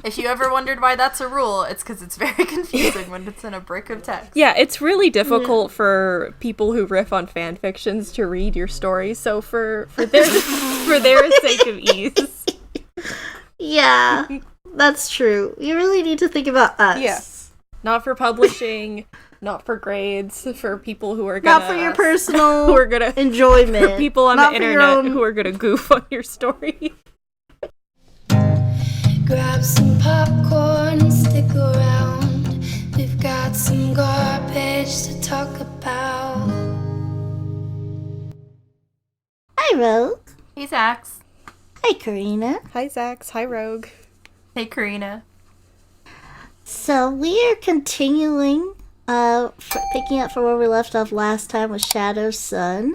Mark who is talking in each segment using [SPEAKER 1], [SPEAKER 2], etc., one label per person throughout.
[SPEAKER 1] If you ever wondered why that's a rule, it's because it's very confusing when it's in a brick of text.
[SPEAKER 2] Yeah, it's really difficult for people who riff on fan fictions to read your story, so for their sake of ease.
[SPEAKER 3] Yeah, that's true. You really need to think about us.
[SPEAKER 2] Yeah. Not for publishing, not for grades, for people who are gonna...
[SPEAKER 3] Not for your personal
[SPEAKER 2] who are gonna,
[SPEAKER 3] enjoyment.
[SPEAKER 2] For people on the internet who are gonna goof on your story.
[SPEAKER 4] Grab some popcorn and stick around. We've got some garbage to talk about.
[SPEAKER 3] Hi, Rogue.
[SPEAKER 1] Hey, Zax.
[SPEAKER 3] Hi, Karina.
[SPEAKER 2] Hi, Zax. Hi, Rogue.
[SPEAKER 1] Hey, Karina.
[SPEAKER 3] So we are continuing, picking up from where we left off last time with Shadow's son.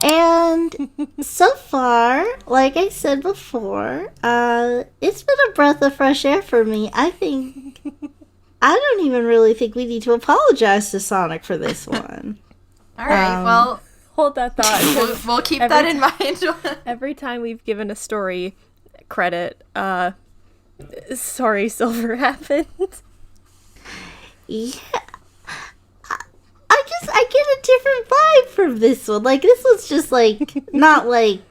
[SPEAKER 3] And so far, like I said before, it's been a breath of fresh air for me. I don't even really think we need to apologize to Sonic for this one.
[SPEAKER 1] All right, well,
[SPEAKER 2] hold that thought.
[SPEAKER 1] We'll keep that in mind.
[SPEAKER 2] Every time we've given a story credit, sorry, Silver happened.
[SPEAKER 3] Yeah. I get a different vibe from this one. Like, this one's just like not like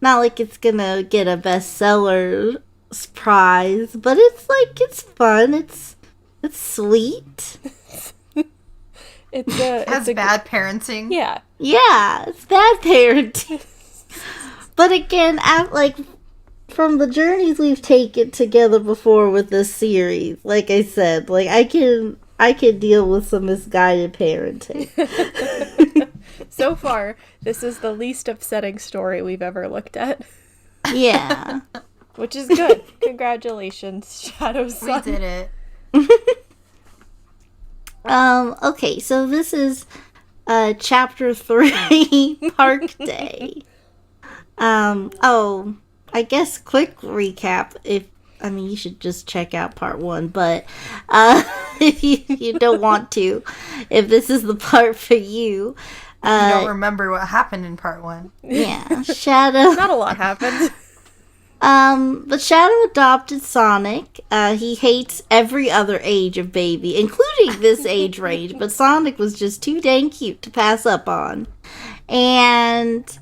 [SPEAKER 3] it's gonna get a bestseller prize, but it's like it's fun. It's sweet.
[SPEAKER 1] It has bad parenting.
[SPEAKER 2] Yeah,
[SPEAKER 3] it's bad parenting. But again, like from the journeys we've taken together before with this series, like I said, like I can deal with some misguided parenting.
[SPEAKER 2] So far, this is the least upsetting story we've ever looked at.
[SPEAKER 3] Yeah.
[SPEAKER 2] Which is good. Congratulations, Shadow's son.
[SPEAKER 1] We did it.
[SPEAKER 3] Okay, so this is chapter 3, Park Day. I guess quick recap you should just check out part 1, but if you don't want to, if this is the part for you.
[SPEAKER 1] You don't remember what happened in part 1.
[SPEAKER 3] Yeah, Shadow.
[SPEAKER 2] Not a lot happened.
[SPEAKER 3] But Shadow adopted Sonic. He hates every other age of baby, including this age range, but Sonic was just too dang cute to pass up on. And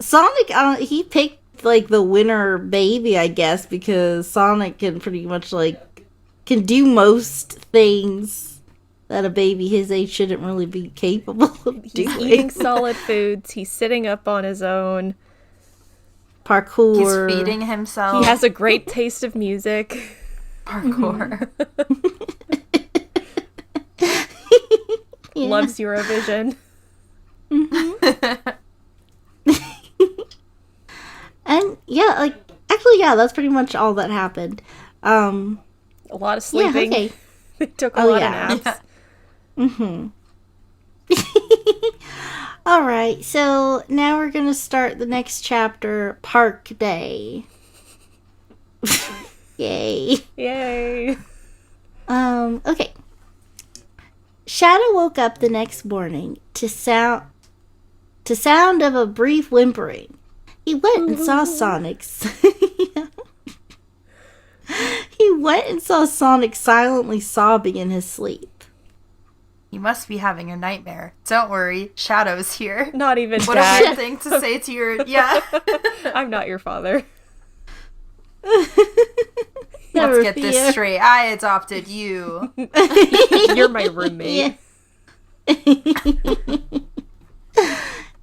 [SPEAKER 3] Sonic, he picked like the winner baby, I guess, because Sonic can pretty much can do most things that a baby his age shouldn't really be capable of doing.
[SPEAKER 2] He's eating solid foods. He's sitting up on his own.
[SPEAKER 3] Parkour.
[SPEAKER 1] He's feeding himself.
[SPEAKER 2] He has a great taste of music.
[SPEAKER 1] Parkour.
[SPEAKER 3] Yeah.
[SPEAKER 2] Loves Eurovision.
[SPEAKER 3] Mm-hmm. And yeah, that's pretty much all that happened.
[SPEAKER 2] A lot of sleeping.
[SPEAKER 3] Yeah, okay.
[SPEAKER 2] They took a lot of naps.
[SPEAKER 1] Yeah.
[SPEAKER 3] Mm-hmm. All right, so now we're gonna start the next chapter, Park Day. Yay!
[SPEAKER 2] Yay!
[SPEAKER 3] Okay. Shadow woke up the next morning to sound of a brief whimpering. He went and saw Sonic's. He went and saw Sonic silently sobbing in his sleep.
[SPEAKER 1] You must be having a nightmare. Don't worry, Shadow's here.
[SPEAKER 2] Not even
[SPEAKER 1] what
[SPEAKER 2] Dad.
[SPEAKER 1] a weird thing to say to your... Yeah.
[SPEAKER 2] I'm not your father.
[SPEAKER 1] Let's get this straight. I adopted you.
[SPEAKER 2] You're my roommate.
[SPEAKER 3] Yeah.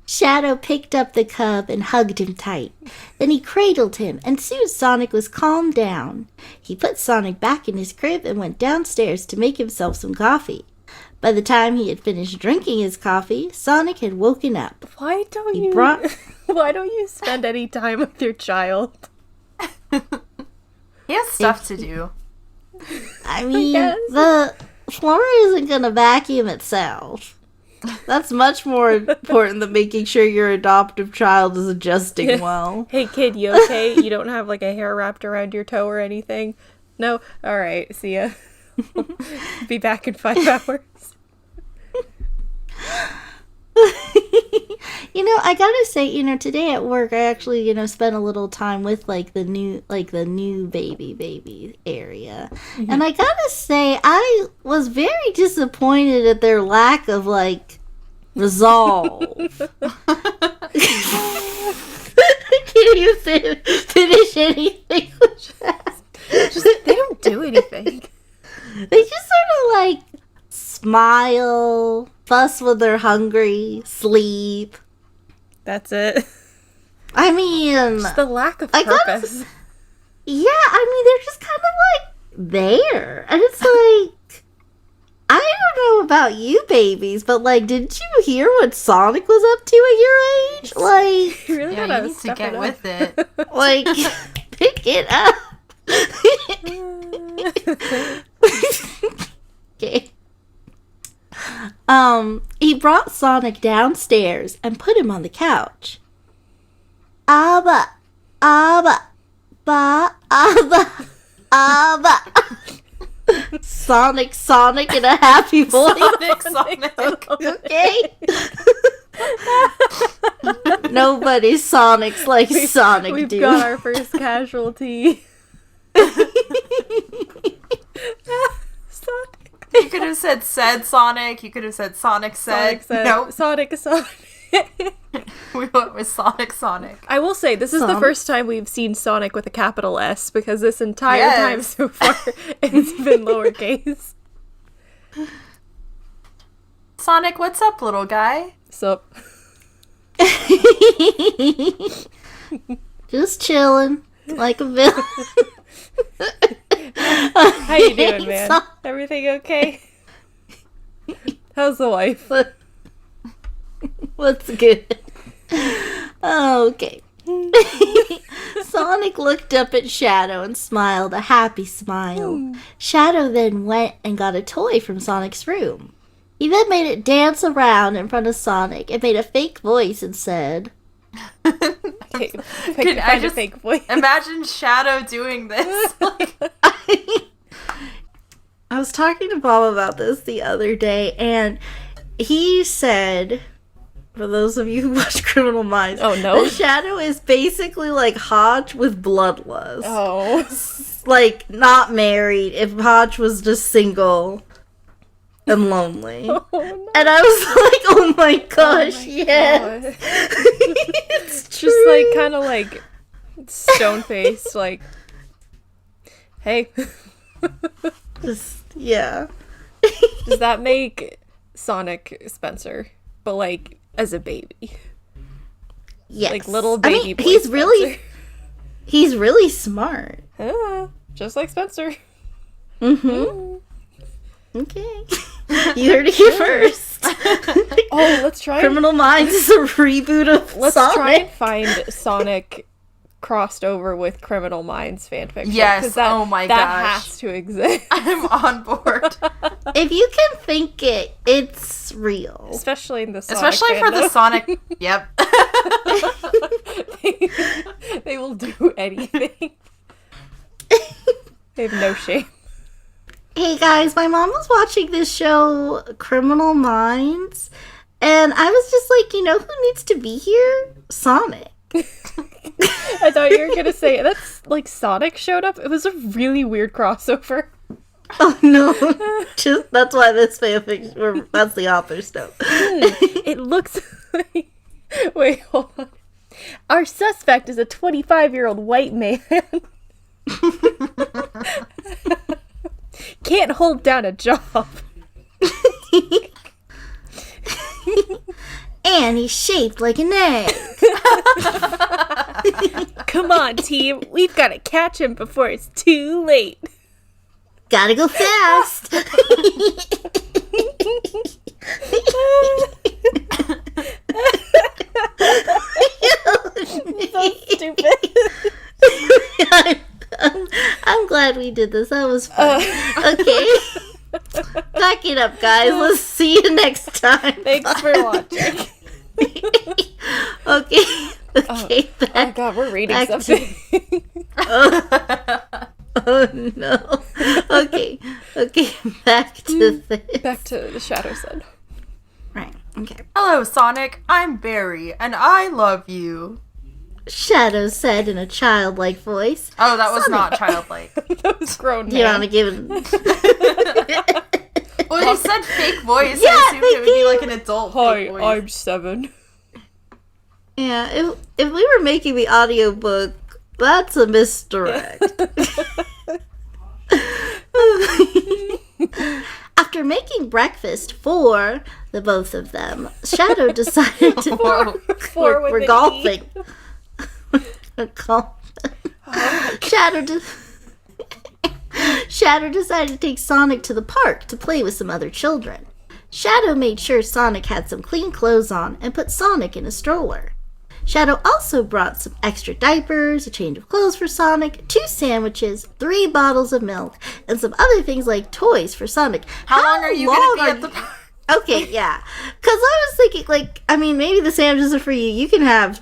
[SPEAKER 3] Shadow picked up the cub and hugged him tight. Then he cradled him, and soon Sonic was calmed down. He put Sonic back in his crib and went downstairs to make himself some coffee. By the time he had finished drinking his coffee, Sonic had woken up.
[SPEAKER 2] Why don't you spend any time with your child?
[SPEAKER 1] He has stuff to do.
[SPEAKER 3] I mean, the floor isn't going to vacuum itself. That's much more important than making sure your adoptive child is adjusting well.
[SPEAKER 2] Hey kid, you okay? You don't have a hair wrapped around your toe or anything? No? Alright, see ya. Be back in 5 hours.
[SPEAKER 3] I gotta say, today at work, I actually, spent a little time with the new baby area. And I gotta say, I was very disappointed at their lack of, resolve. Can you finish anything with that?
[SPEAKER 2] They don't do anything.
[SPEAKER 3] They just sort of, smile, fuss when they're hungry, sleep.
[SPEAKER 2] That's it.
[SPEAKER 3] I mean,
[SPEAKER 2] Just the lack of purpose.
[SPEAKER 3] They're just kind of there. And it's like, I don't know about you babies, but didn't you hear what Sonic was up to at your age?
[SPEAKER 2] You really
[SPEAKER 1] Yeah,
[SPEAKER 2] gotta
[SPEAKER 1] you need to
[SPEAKER 2] step
[SPEAKER 1] get
[SPEAKER 2] it
[SPEAKER 1] with it.
[SPEAKER 3] Pick it up. Okay. He brought Sonic downstairs and put him on the couch. Abba, Abba, ba, Abba, Abba. Sonic in a happy voice.
[SPEAKER 1] Sonic.
[SPEAKER 3] Okay. Nobody's Sonic's like Sonic,
[SPEAKER 2] We've
[SPEAKER 3] dude.
[SPEAKER 2] got our first casualty. Sonic.
[SPEAKER 1] You could have said Sonic. You could have said Sonic said. Nope.
[SPEAKER 2] Sonic.
[SPEAKER 1] We went with Sonic.
[SPEAKER 2] I will say, this is the
[SPEAKER 3] Sonic.
[SPEAKER 2] first time we've seen Sonic with a capital S, because this entire time
[SPEAKER 1] Yes.
[SPEAKER 2] so far, it's been lowercase.
[SPEAKER 1] Sonic, what's up, little guy?
[SPEAKER 2] Sup?
[SPEAKER 3] Just chilling like a villain.
[SPEAKER 2] How you doing, man?
[SPEAKER 3] So-
[SPEAKER 2] Everything okay? How's the wife?
[SPEAKER 3] What's good? Okay. Sonic looked up at Shadow and smiled a happy smile. Shadow then went and got a toy from Sonic's room. He then made it dance around in front of Sonic and made a fake voice and said,
[SPEAKER 2] Find a fake voice.
[SPEAKER 1] Imagine Shadow doing this.
[SPEAKER 3] I was talking to Bob about this the other day, and he said, for those of you who watch Criminal Minds,
[SPEAKER 2] Oh, no.
[SPEAKER 3] that Shadow is basically like Hodge with bloodlust.
[SPEAKER 2] Oh.
[SPEAKER 3] Not married, if Hodge was just single and lonely.
[SPEAKER 2] Oh, no.
[SPEAKER 3] And I was like, oh my gosh, yes.
[SPEAKER 2] God.
[SPEAKER 3] It's true.
[SPEAKER 2] Just kind of stone faced, hey.
[SPEAKER 3] Just, yeah.
[SPEAKER 2] Does that make Sonic Spencer? But as a baby.
[SPEAKER 3] Yes.
[SPEAKER 2] Little baby boy
[SPEAKER 3] he's
[SPEAKER 2] Spencer.
[SPEAKER 3] he's really smart.
[SPEAKER 2] Ah, just like Spencer.
[SPEAKER 3] Mm-hmm. Okay. You heard it here first.
[SPEAKER 2] Oh, let's try
[SPEAKER 3] Criminal Minds is a reboot of
[SPEAKER 2] Let's
[SPEAKER 3] Sonic.
[SPEAKER 2] try and find Sonic crossed over with Criminal Minds fanfiction.
[SPEAKER 1] Yes,
[SPEAKER 2] 'cause that,
[SPEAKER 1] oh my
[SPEAKER 2] that
[SPEAKER 1] gosh.
[SPEAKER 2] has to exist.
[SPEAKER 1] I'm on board.
[SPEAKER 3] If you can think it, it's real.
[SPEAKER 2] Especially in the Sonic
[SPEAKER 1] Especially for the
[SPEAKER 2] fandom.
[SPEAKER 1] Sonic. Yep.
[SPEAKER 2] They will do anything. They have no shame.
[SPEAKER 3] Hey guys, my mom was watching this show, Criminal Minds, and I was just like, who needs to be here? Sonic.
[SPEAKER 2] I thought you were gonna say that's Sonic showed up. It was a really weird crossover.
[SPEAKER 3] Oh no. Just that's why this fanfic, that's the author's note.
[SPEAKER 2] It looks like... Wait, hold on. Our suspect is a 25-year-old white man. Can't hold down a job.
[SPEAKER 3] And he's shaped like an egg.
[SPEAKER 2] Come on, team. We've got to catch him before it's too late.
[SPEAKER 3] Gotta go fast.
[SPEAKER 2] So stupid.
[SPEAKER 3] I'm glad we did this. That was fun. Okay. Back it up, guys. Let's see you next time.
[SPEAKER 2] Thanks for watching.
[SPEAKER 3] Okay. Okay.
[SPEAKER 2] Oh
[SPEAKER 3] Back.
[SPEAKER 2] god, we're reading
[SPEAKER 3] back to-
[SPEAKER 2] something.
[SPEAKER 3] Oh no. Okay. Okay. Back to this.
[SPEAKER 2] Back to the Shadow Sun.
[SPEAKER 3] Right. Okay.
[SPEAKER 1] Hello, Sonic. I'm Barry, and I love you.
[SPEAKER 3] Shadow said in a childlike voice.
[SPEAKER 1] Oh, that was not childlike.
[SPEAKER 2] That was grown
[SPEAKER 3] Do you
[SPEAKER 2] man.
[SPEAKER 3] want to give it?
[SPEAKER 1] Well, he said fake voice.
[SPEAKER 3] Yeah,
[SPEAKER 1] I assumed
[SPEAKER 3] they
[SPEAKER 1] it would be
[SPEAKER 3] gave-
[SPEAKER 1] like an adult fake
[SPEAKER 2] Hi,
[SPEAKER 1] voice.
[SPEAKER 2] I'm 7.
[SPEAKER 3] Yeah, if we were making the audiobook, that's a misdirect. After making breakfast for the both of them, Shadow decided to...
[SPEAKER 1] Whoa.
[SPEAKER 2] With
[SPEAKER 3] we're
[SPEAKER 2] an E.
[SPEAKER 3] golfing. We're golfing. Shadow decided to take Sonic to the park to play with some other children. Shadow made sure Sonic had some clean clothes on and put Sonic in a stroller. Shadow also brought some extra diapers, a change of clothes for Sonic, 2 sandwiches, 3 bottles of milk, and some other things like toys for Sonic.
[SPEAKER 1] How long are you going to be at the park?
[SPEAKER 3] Okay, yeah. Because I was thinking, like, I mean, maybe the sandwiches are for you. You can have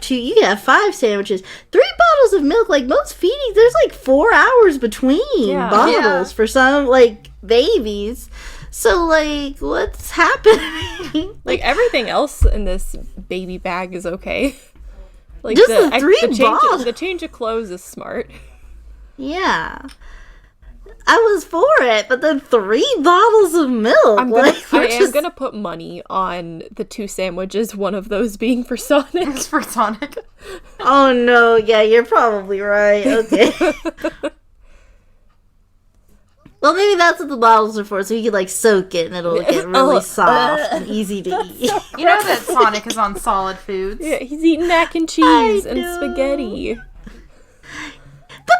[SPEAKER 3] 5 sandwiches. 3 bottles of milk, like, most feedings, there's like 4 hours between bottles
[SPEAKER 1] Yeah.
[SPEAKER 3] for some, like, babies. So, like, what's happening?
[SPEAKER 2] Like, everything else in this baby bag is okay. Like,
[SPEAKER 3] Just the 3 bottles.
[SPEAKER 2] The change of clothes is smart.
[SPEAKER 3] Yeah. I was for it, but then 3 bottles of milk.
[SPEAKER 2] I am gonna put money on the 2 sandwiches, one of those being for Sonic.
[SPEAKER 1] It's for Sonic.
[SPEAKER 3] Oh no, yeah, you're probably right. Okay. Well, maybe that's what the bottles are for, so you can, like, soak it and it'll get really soft and easy to eat.
[SPEAKER 1] You know that Sonic is on solid foods.
[SPEAKER 2] Yeah, he's eating mac and cheese and
[SPEAKER 3] know.
[SPEAKER 2] spaghetti.
[SPEAKER 3] But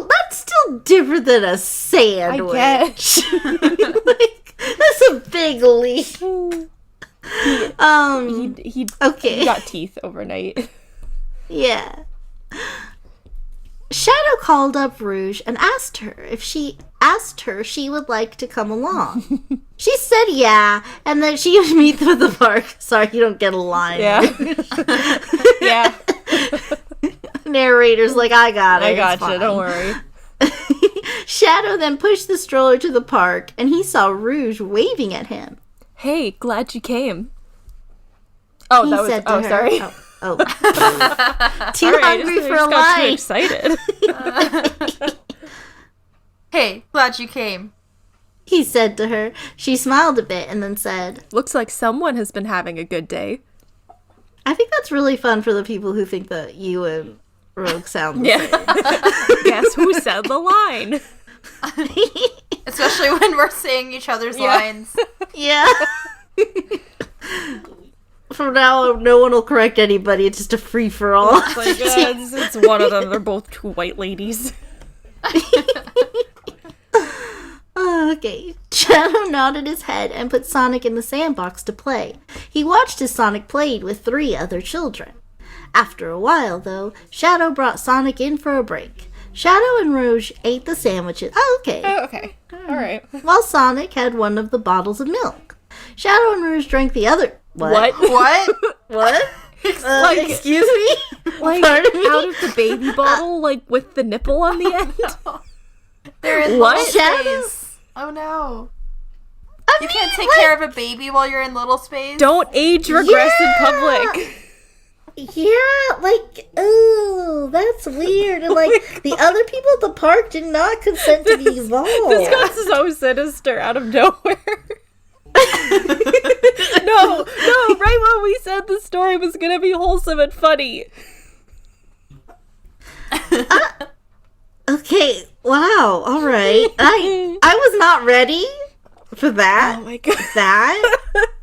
[SPEAKER 3] that's still different than a sandwich.
[SPEAKER 2] guess.
[SPEAKER 3] Like, that's a big leap.
[SPEAKER 2] He
[SPEAKER 3] Okay.
[SPEAKER 2] got teeth overnight.
[SPEAKER 3] Yeah. Shadow called up Rouge and asked her if she would like to come along. She said yeah, and then she would meet them at the park. Sorry, you don't get a line.
[SPEAKER 2] Yeah. Yeah.
[SPEAKER 3] Narrator's like, I got it.
[SPEAKER 2] I
[SPEAKER 3] it's
[SPEAKER 2] gotcha,
[SPEAKER 3] fine."
[SPEAKER 2] don't worry.
[SPEAKER 3] Shadow then pushed the stroller to the park, and he saw Rouge waving at him.
[SPEAKER 2] Hey, glad you came. Oh,
[SPEAKER 3] He
[SPEAKER 2] that was.
[SPEAKER 3] said to
[SPEAKER 2] Oh,
[SPEAKER 3] her,
[SPEAKER 2] sorry.
[SPEAKER 3] Oh. Too
[SPEAKER 2] Sorry,
[SPEAKER 3] hungry for a
[SPEAKER 2] got too
[SPEAKER 3] line.
[SPEAKER 2] excited.
[SPEAKER 1] Hey, glad you came.
[SPEAKER 3] He said to her. She smiled a bit and then said,
[SPEAKER 2] Looks like someone has been having a good day.
[SPEAKER 3] I think that's really fun for the people who think that you and Rogue sound the same.
[SPEAKER 2] Yeah. Guess who said the line?
[SPEAKER 1] Especially when we're saying each other's
[SPEAKER 2] Yeah.
[SPEAKER 1] lines.
[SPEAKER 3] Yeah. From now on, no one will correct anybody. It's just a free for all.
[SPEAKER 2] It's like, it's one of them. They're both 2 white ladies.
[SPEAKER 3] Okay. Shadow nodded his head and put Sonic in the sandbox to play. He watched as Sonic played with 3 other children. After a while, though, Shadow brought Sonic in for a break. Shadow and Rouge ate the sandwiches. Oh, okay.
[SPEAKER 2] Oh, okay. All right.
[SPEAKER 3] While Sonic had one of the bottles of milk. Shadow and Rouge drank the other.
[SPEAKER 2] What?
[SPEAKER 1] What?
[SPEAKER 3] What?
[SPEAKER 2] Like-
[SPEAKER 3] Excuse me?
[SPEAKER 2] Like,
[SPEAKER 3] Pardon me?
[SPEAKER 2] out of the baby bottle, like, with the nipple on the end?
[SPEAKER 1] They're in
[SPEAKER 2] What?
[SPEAKER 1] little
[SPEAKER 3] Shadow?
[SPEAKER 1] space. Oh no.
[SPEAKER 3] I
[SPEAKER 1] You
[SPEAKER 3] mean,
[SPEAKER 1] can't take
[SPEAKER 3] like,
[SPEAKER 1] care of a baby while you're in little space?
[SPEAKER 2] Don't age regress in
[SPEAKER 3] Yeah.
[SPEAKER 2] public.
[SPEAKER 3] Yeah, like, ooh, that's weird. And, like, the other people at the park did not consent to be involved.
[SPEAKER 2] This got so sinister out of nowhere. No, right when we said the story was gonna be wholesome and funny.
[SPEAKER 3] Okay, wow, all right. I was not ready for that.
[SPEAKER 2] Oh my god.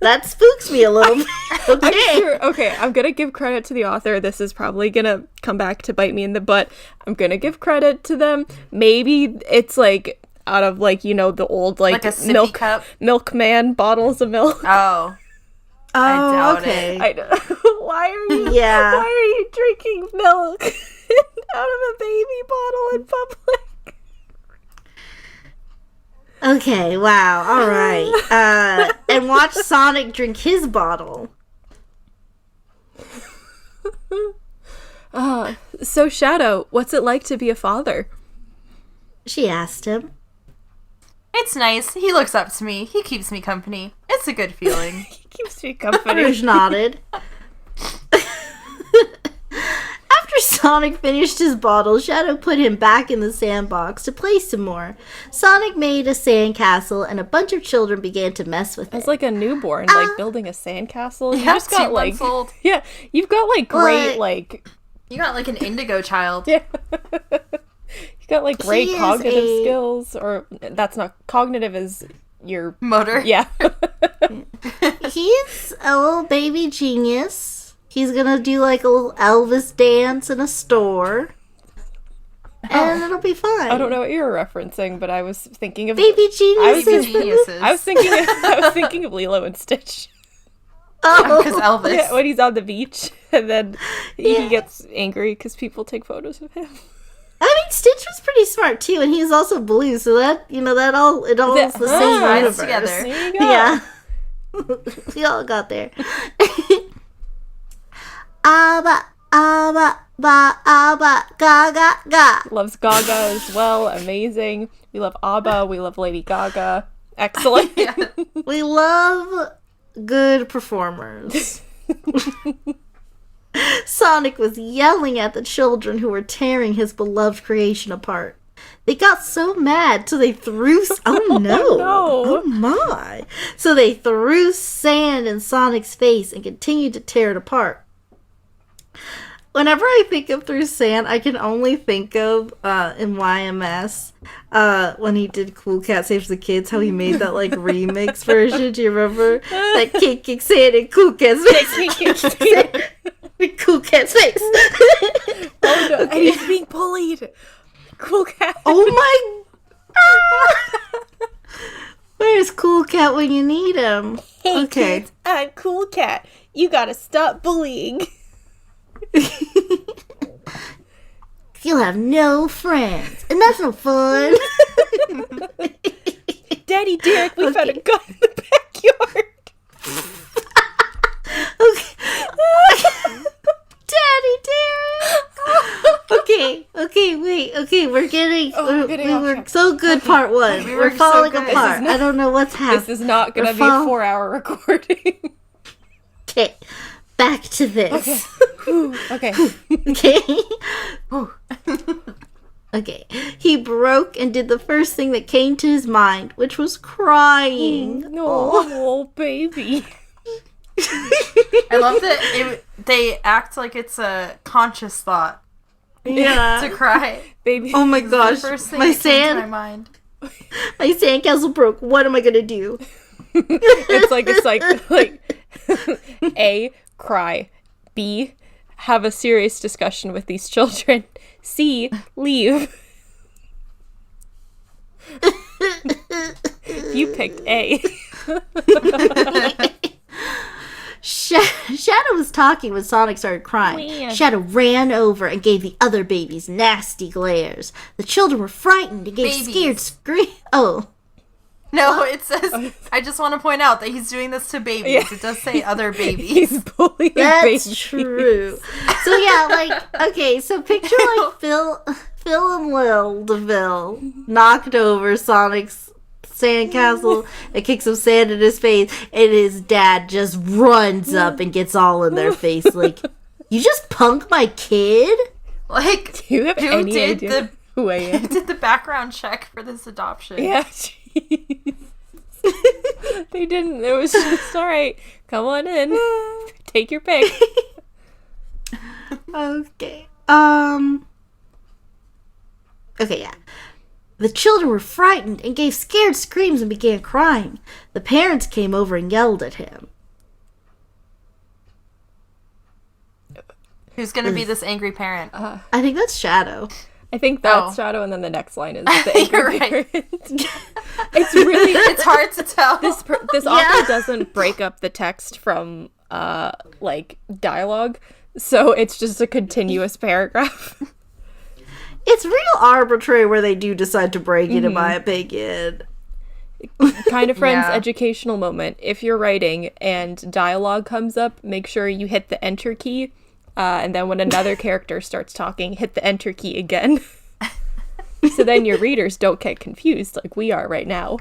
[SPEAKER 3] That spooks me a little bit. Okay.
[SPEAKER 2] Sure, okay, I'm gonna give credit to the author. This is probably gonna come back to bite me in the butt. I'm gonna give credit to them. Maybe it's like out of like, you know, the old like
[SPEAKER 1] Like a sippy cup?
[SPEAKER 2] milkman bottles of milk.
[SPEAKER 1] Oh. I
[SPEAKER 3] Oh,
[SPEAKER 1] doubt
[SPEAKER 3] okay.
[SPEAKER 2] I know. Why are you
[SPEAKER 3] Yeah.
[SPEAKER 2] why are you drinking milk out of a baby bottle in public?
[SPEAKER 3] Okay, wow, all right. And watch Sonic drink his bottle.
[SPEAKER 2] So Shadow, what's it like to be a father?
[SPEAKER 3] She asked him.
[SPEAKER 1] It's nice. He looks up to me. He keeps me company. It's a good feeling.
[SPEAKER 2] He keeps me company.
[SPEAKER 3] Rouge nodded. After Sonic finished his bottle, Shadow put him back in the sandbox to play some more. Sonic made a sandcastle, and a bunch of children began to mess with it.
[SPEAKER 2] It's like a newborn, like building a sandcastle. You
[SPEAKER 1] Yeah,
[SPEAKER 2] just got
[SPEAKER 1] 2
[SPEAKER 2] like,
[SPEAKER 1] months old.
[SPEAKER 2] yeah, you've got like great
[SPEAKER 3] What?
[SPEAKER 2] like,
[SPEAKER 1] You got like an indigo child.
[SPEAKER 2] yeah, you got like great
[SPEAKER 3] He is
[SPEAKER 2] cognitive
[SPEAKER 3] a-
[SPEAKER 2] skills, or that's not cognitive is your
[SPEAKER 1] Motor.
[SPEAKER 2] yeah.
[SPEAKER 3] He's a little baby genius. He's gonna do like a little Elvis dance in a store. And it'll be fine.
[SPEAKER 2] I don't know what you were referencing, but I was thinking of
[SPEAKER 3] Baby genius
[SPEAKER 1] Baby
[SPEAKER 3] is the...
[SPEAKER 1] geniuses.
[SPEAKER 2] I was thinking of Lilo and Stitch.
[SPEAKER 1] Because
[SPEAKER 3] Oh,
[SPEAKER 1] Elvis.
[SPEAKER 2] Yeah, when he's on the beach and then
[SPEAKER 3] Yeah.
[SPEAKER 2] he gets angry because people take photos of him.
[SPEAKER 3] I mean, Stitch was pretty smart too, and he was also blue, so that, it all is the same
[SPEAKER 1] ties
[SPEAKER 3] universe.
[SPEAKER 1] together.
[SPEAKER 2] There you go.
[SPEAKER 3] Yeah. We all got there. Abba, abba, ba, abba, ga, ga, ga.
[SPEAKER 2] Loves Gaga as well. Amazing. We love ABBA. We love Lady Gaga. Excellent.
[SPEAKER 1] Yeah.
[SPEAKER 3] We love good performers. Sonic was yelling at the children who were tearing his beloved creation apart. They got so mad, so they threw... Oh, no.
[SPEAKER 2] no.
[SPEAKER 3] Oh, my. So they threw sand in Sonic's face and continued to tear it apart. Whenever I think of Through Sand, I can only think of in YMS when he did Cool Cat Saves the Kids, how he made that like remix version. Do you remember that kick sand in Cool Cat's face? Cool Cat's face.
[SPEAKER 2] Oh no! And he's being bullied. Cool Cat.
[SPEAKER 3] Oh my! Where's Cool Cat when you need him?
[SPEAKER 2] Hey
[SPEAKER 3] Okay.
[SPEAKER 2] kids, I'm Cool Cat. You gotta stop bullying.
[SPEAKER 3] You'll have no friends, and that's no fun.
[SPEAKER 2] Daddy Derek, we found a gun in the backyard.
[SPEAKER 3] Okay. Daddy Derek. Okay, wait. Okay, we're getting.
[SPEAKER 2] we're getting
[SPEAKER 3] we
[SPEAKER 2] off
[SPEAKER 3] were
[SPEAKER 2] track.
[SPEAKER 3] so good. Part one.
[SPEAKER 1] We
[SPEAKER 3] We're
[SPEAKER 1] were so
[SPEAKER 3] falling
[SPEAKER 1] good.
[SPEAKER 3] apart.
[SPEAKER 2] This is
[SPEAKER 3] I don't know what's happening.
[SPEAKER 2] This is not gonna
[SPEAKER 3] We're
[SPEAKER 2] be a 4-hour recording.
[SPEAKER 3] Okay, back to this.
[SPEAKER 2] Okay.
[SPEAKER 3] Okay. Okay. He broke and did the first thing that came to his mind, which was crying.
[SPEAKER 2] No, baby.
[SPEAKER 1] I love that they act like it's a conscious thought
[SPEAKER 3] Yeah.
[SPEAKER 1] to cry.
[SPEAKER 2] Baby.
[SPEAKER 3] Oh my
[SPEAKER 1] The
[SPEAKER 3] gosh.
[SPEAKER 1] first thing
[SPEAKER 3] My
[SPEAKER 1] that came to my
[SPEAKER 3] sand
[SPEAKER 1] mind.
[SPEAKER 3] my sandcastle broke. What am I gonna do?
[SPEAKER 2] It's like A, cry. B, have a serious discussion with these children. C, leave. You picked A.
[SPEAKER 3] Shadow was talking when Sonic started crying.
[SPEAKER 2] Meow.
[SPEAKER 3] Shadow ran over and gave the other babies nasty glares. The children were frightened and gave
[SPEAKER 1] Babies.
[SPEAKER 3] scared screams. Oh.
[SPEAKER 1] No, it says. I just want to point out that he's doing this to babies.
[SPEAKER 2] Yeah.
[SPEAKER 1] It does say other babies.
[SPEAKER 2] He's bullying
[SPEAKER 3] That's
[SPEAKER 2] babies.
[SPEAKER 3] true. So yeah, like, okay, so picture like Phil and Lil DeVille knocked over Sonic's sandcastle and kicks some sand in his face, and his dad just runs up and gets all in their face like, you just punked my kid?
[SPEAKER 1] Like,
[SPEAKER 2] Do you have
[SPEAKER 1] who
[SPEAKER 2] any
[SPEAKER 1] did
[SPEAKER 2] idea who I am?
[SPEAKER 1] did the background check for this adoption?
[SPEAKER 2] Yeah, jeez. They didn't. It was just, alright, come on in. Take your pick.
[SPEAKER 3] Okay. Okay, yeah. The children were frightened and gave scared screams and began crying. The parents came over and yelled at him.
[SPEAKER 1] Who's gonna be this angry parent?
[SPEAKER 3] I think that's Shadow.
[SPEAKER 2] I think that's
[SPEAKER 1] Oh.
[SPEAKER 2] Shadow, and then the next line is the angry
[SPEAKER 1] You're right.
[SPEAKER 2] parent. It's really
[SPEAKER 1] It's hard to tell.
[SPEAKER 2] this author doesn't break up the text from like dialogue, so it's just a continuous paragraph.
[SPEAKER 3] It's real arbitrary where they do decide to break it, in my opinion.
[SPEAKER 2] Kind of Friends
[SPEAKER 1] Yeah.
[SPEAKER 2] educational moment. If you're writing and dialogue comes up, make sure you hit the enter key, and then when another character starts talking, hit the enter key again. So then your readers don't get confused like we are right now.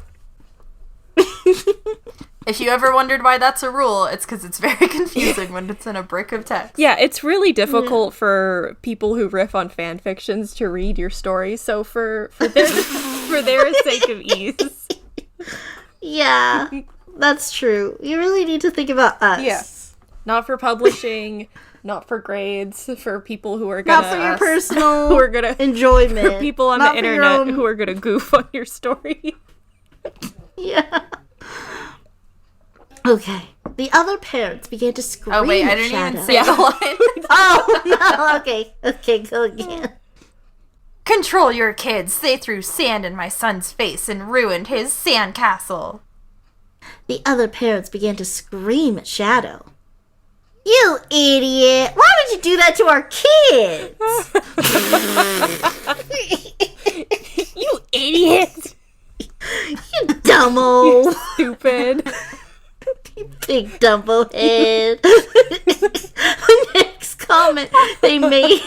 [SPEAKER 1] If you ever wondered why that's a rule, it's because it's very confusing when it's in a brick of text.
[SPEAKER 2] Yeah, it's really difficult for people who riff on fan fictions to read your story. So for their sake of ease.
[SPEAKER 3] Yeah, that's true. You really need to think about us.
[SPEAKER 2] Yeah. Not for publishing, not for grades, for people who are gonna...
[SPEAKER 3] Not for your personal
[SPEAKER 2] who are gonna,
[SPEAKER 3] enjoyment.
[SPEAKER 2] For people on
[SPEAKER 3] Not
[SPEAKER 2] the
[SPEAKER 3] for your
[SPEAKER 2] internet
[SPEAKER 3] own...
[SPEAKER 2] who are gonna goof on your story.
[SPEAKER 3] Yeah. Okay. The other parents began to scream.
[SPEAKER 1] Oh wait, I
[SPEAKER 3] at
[SPEAKER 1] didn't
[SPEAKER 3] Shadow.
[SPEAKER 1] even say the line.
[SPEAKER 3] Oh, no, okay. Okay, go again.
[SPEAKER 1] Control your kids. They threw sand in my son's face and ruined his sandcastle.
[SPEAKER 3] The other parents began to scream at Shadow. You idiot! Why would you do that to our kids?
[SPEAKER 2] You idiot!
[SPEAKER 3] You dumbo!
[SPEAKER 2] Stupid.
[SPEAKER 3] Big dumbo head. The next comment they made...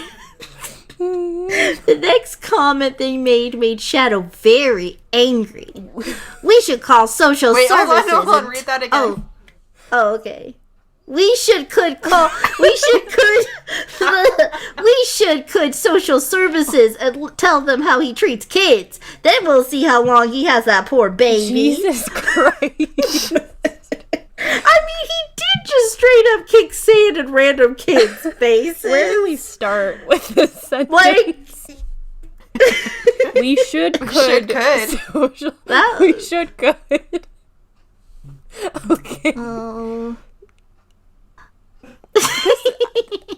[SPEAKER 3] The next comment they made Shadow very angry. We should call social services.
[SPEAKER 1] Hold on, read that again.
[SPEAKER 3] Oh, okay. We should could social services and tell them how he treats kids. Then we'll see how long he has that poor baby.
[SPEAKER 2] Jesus Christ.
[SPEAKER 3] I mean, he did just straight up kick sand in random kids' faces.
[SPEAKER 2] Where do we start with this sentence?
[SPEAKER 3] Like,
[SPEAKER 2] we should could. We should could. Okay.
[SPEAKER 3] Oh.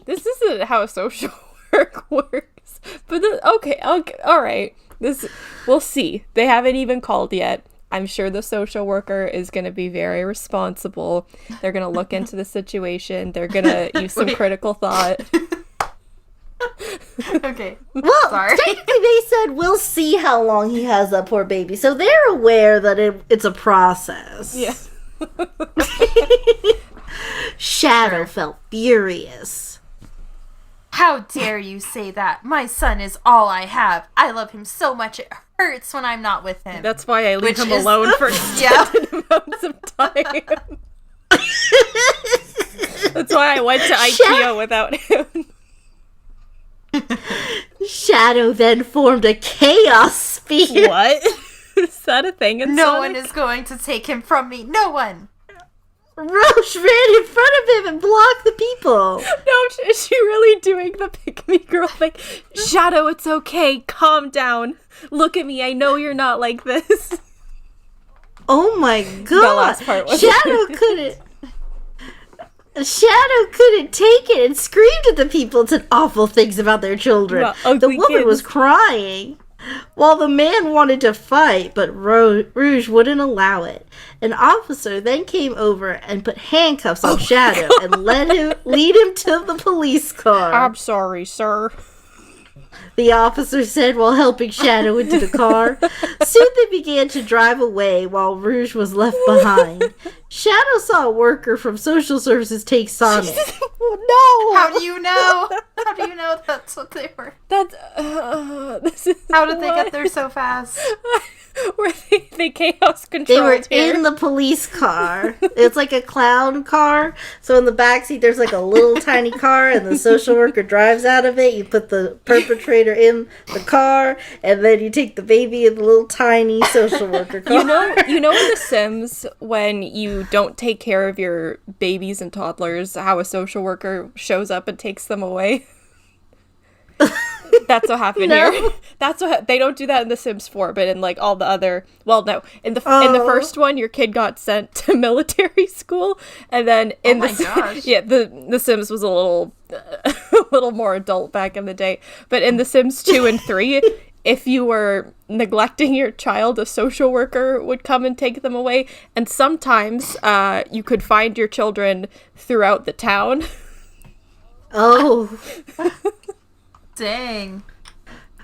[SPEAKER 2] This isn't how social work works. But okay, all right. We'll see. They haven't even called yet. I'm sure the social worker is going to be very responsible. They're going to look into the situation. They're going to use some critical thought.
[SPEAKER 1] Okay.
[SPEAKER 3] Well,
[SPEAKER 1] Sorry.
[SPEAKER 3] technically they said we'll see how long he has that poor baby. So they're aware that it's a process.
[SPEAKER 2] Yeah.
[SPEAKER 3] Shadow felt furious.
[SPEAKER 1] How dare you say that? My son is all I have. I love him so much it hurts when I'm not with him.
[SPEAKER 2] That's why I leave
[SPEAKER 1] Which
[SPEAKER 2] him
[SPEAKER 1] is-
[SPEAKER 2] alone for extended amounts of time. That's why I went to IKEA without him.
[SPEAKER 3] Shadow then formed a chaos spear.
[SPEAKER 2] What? Is that a thing in
[SPEAKER 1] No
[SPEAKER 2] Sonic?
[SPEAKER 1] one is going to take him from me. No one.
[SPEAKER 3] Roche ran in front of him and blocked the people.
[SPEAKER 2] No, is she really doing the pick-me girl thing? Shadow, it's okay. Calm down. Look at me. I know you're not like this.
[SPEAKER 3] Oh my god.
[SPEAKER 2] The last part was
[SPEAKER 3] Shadow couldn't take it and screamed at the people and said awful things about their children.
[SPEAKER 2] Well,
[SPEAKER 3] The
[SPEAKER 2] ugly
[SPEAKER 3] woman
[SPEAKER 2] kids.
[SPEAKER 3] was crying. While the man wanted to fight, but Rouge wouldn't allow it. An officer then came over and put handcuffs on Shadow and lead him to the police car.
[SPEAKER 2] I'm sorry, sir.
[SPEAKER 3] The officer said while helping Shadow into the car. Soon they began to drive away while Rouge was left behind. Shadow saw a worker from social services take Sonic.
[SPEAKER 2] No!
[SPEAKER 1] How do you know? How do you know that's what they were?
[SPEAKER 2] That's, this is
[SPEAKER 1] How did they get there so fast?
[SPEAKER 2] Were they chaos
[SPEAKER 3] They
[SPEAKER 2] controlled
[SPEAKER 3] were
[SPEAKER 2] here?
[SPEAKER 3] in the police car. It's like a clown car. So in the backseat, there's like a little tiny car, and the social worker drives out of it. You put the perpetrator in the car, and then you take the baby in the little tiny social worker car.
[SPEAKER 2] You know in The Sims, when you don't take care of your babies and toddlers, how a social worker shows up and takes them away? That's what happened here. That's what they don't do that in The Sims 4, but in like all the other, well, no, in the first one, your kid got sent to military school, and then in the Sims was a little more adult back in the day, but in The Sims 2 and 3, if you were neglecting your child, a social worker would come and take them away, and sometimes you could find your children throughout the town.
[SPEAKER 3] Oh.
[SPEAKER 1] Dang.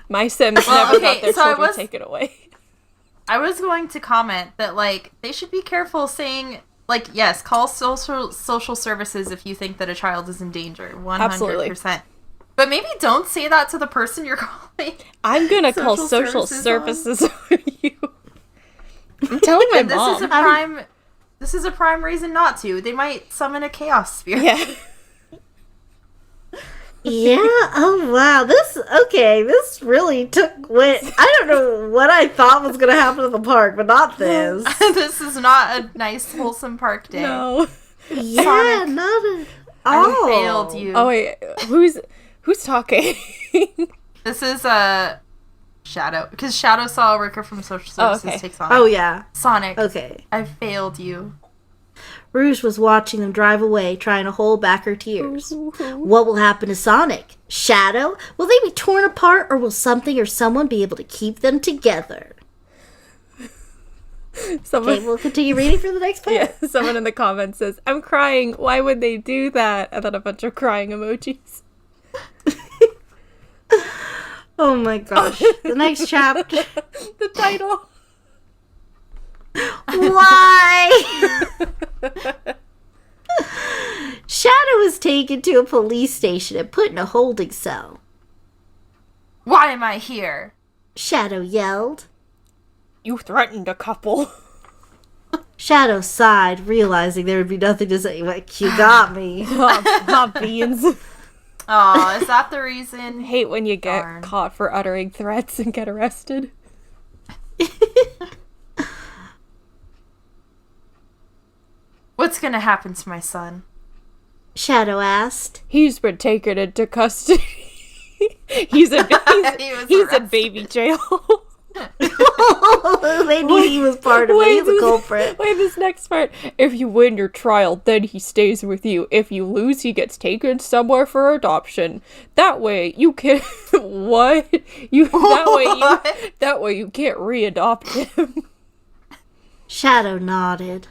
[SPEAKER 2] My Sims never got their
[SPEAKER 1] so I
[SPEAKER 2] children
[SPEAKER 1] was-
[SPEAKER 2] taken away.
[SPEAKER 1] I was going to comment that, like, they should be careful saying, like, yes, call social services if you think that a child is in danger. 100%.
[SPEAKER 2] Absolutely.
[SPEAKER 1] But maybe don't say that to the person you're calling.
[SPEAKER 2] I'm gonna call social services on you. I'm telling my mom.
[SPEAKER 1] This is a prime reason not to. They might summon a chaos spirit.
[SPEAKER 2] Yeah.
[SPEAKER 3] Yeah. Oh wow. This really took. I don't know what I thought was gonna happen at the park, but not this.
[SPEAKER 1] This is not a nice, wholesome park day.
[SPEAKER 2] No.
[SPEAKER 3] Yeah,
[SPEAKER 1] Sonic,
[SPEAKER 3] not at
[SPEAKER 1] I
[SPEAKER 3] all.
[SPEAKER 1] failed you.
[SPEAKER 2] Oh wait, who's talking?
[SPEAKER 1] This is Shadow, because Shadow saw a worker from social services take Sonic.
[SPEAKER 3] Oh yeah.
[SPEAKER 1] Sonic.
[SPEAKER 3] Okay.
[SPEAKER 1] I failed you.
[SPEAKER 3] Rouge was watching them drive away, trying to hold back her tears. What will happen to Sonic? Shadow? Will they be torn apart, or will something or someone be able to keep them together? Okay, we'll continue reading for the next part.
[SPEAKER 2] Yeah, someone in the comments says, "I'm crying. Why would they do that?" And then a bunch of crying emojis.
[SPEAKER 3] Oh my gosh. The next chapter.
[SPEAKER 2] The title.
[SPEAKER 3] Why? Shadow was taken to a police station and put in a holding cell.
[SPEAKER 1] Why am I here?
[SPEAKER 3] Shadow yelled.
[SPEAKER 2] You threatened a couple.
[SPEAKER 3] Shadow sighed, realizing there would be nothing to say. Like, you got me.
[SPEAKER 2] Hot beans.
[SPEAKER 1] Aw, is that the reason?
[SPEAKER 2] Hate when you get
[SPEAKER 1] Darn.
[SPEAKER 2] caught for uttering threats and get arrested.
[SPEAKER 1] What's gonna happen to my son?
[SPEAKER 3] Shadow asked.
[SPEAKER 2] He's been taken into custody. he's in baby jail.
[SPEAKER 3] They knew he was part of it. He's a culprit.
[SPEAKER 2] Wait, this next part. If you win your trial, then he stays with you. If you lose, he gets taken somewhere for adoption. That way, you can... What? That way you can't re-adopt him.
[SPEAKER 3] Shadow nodded.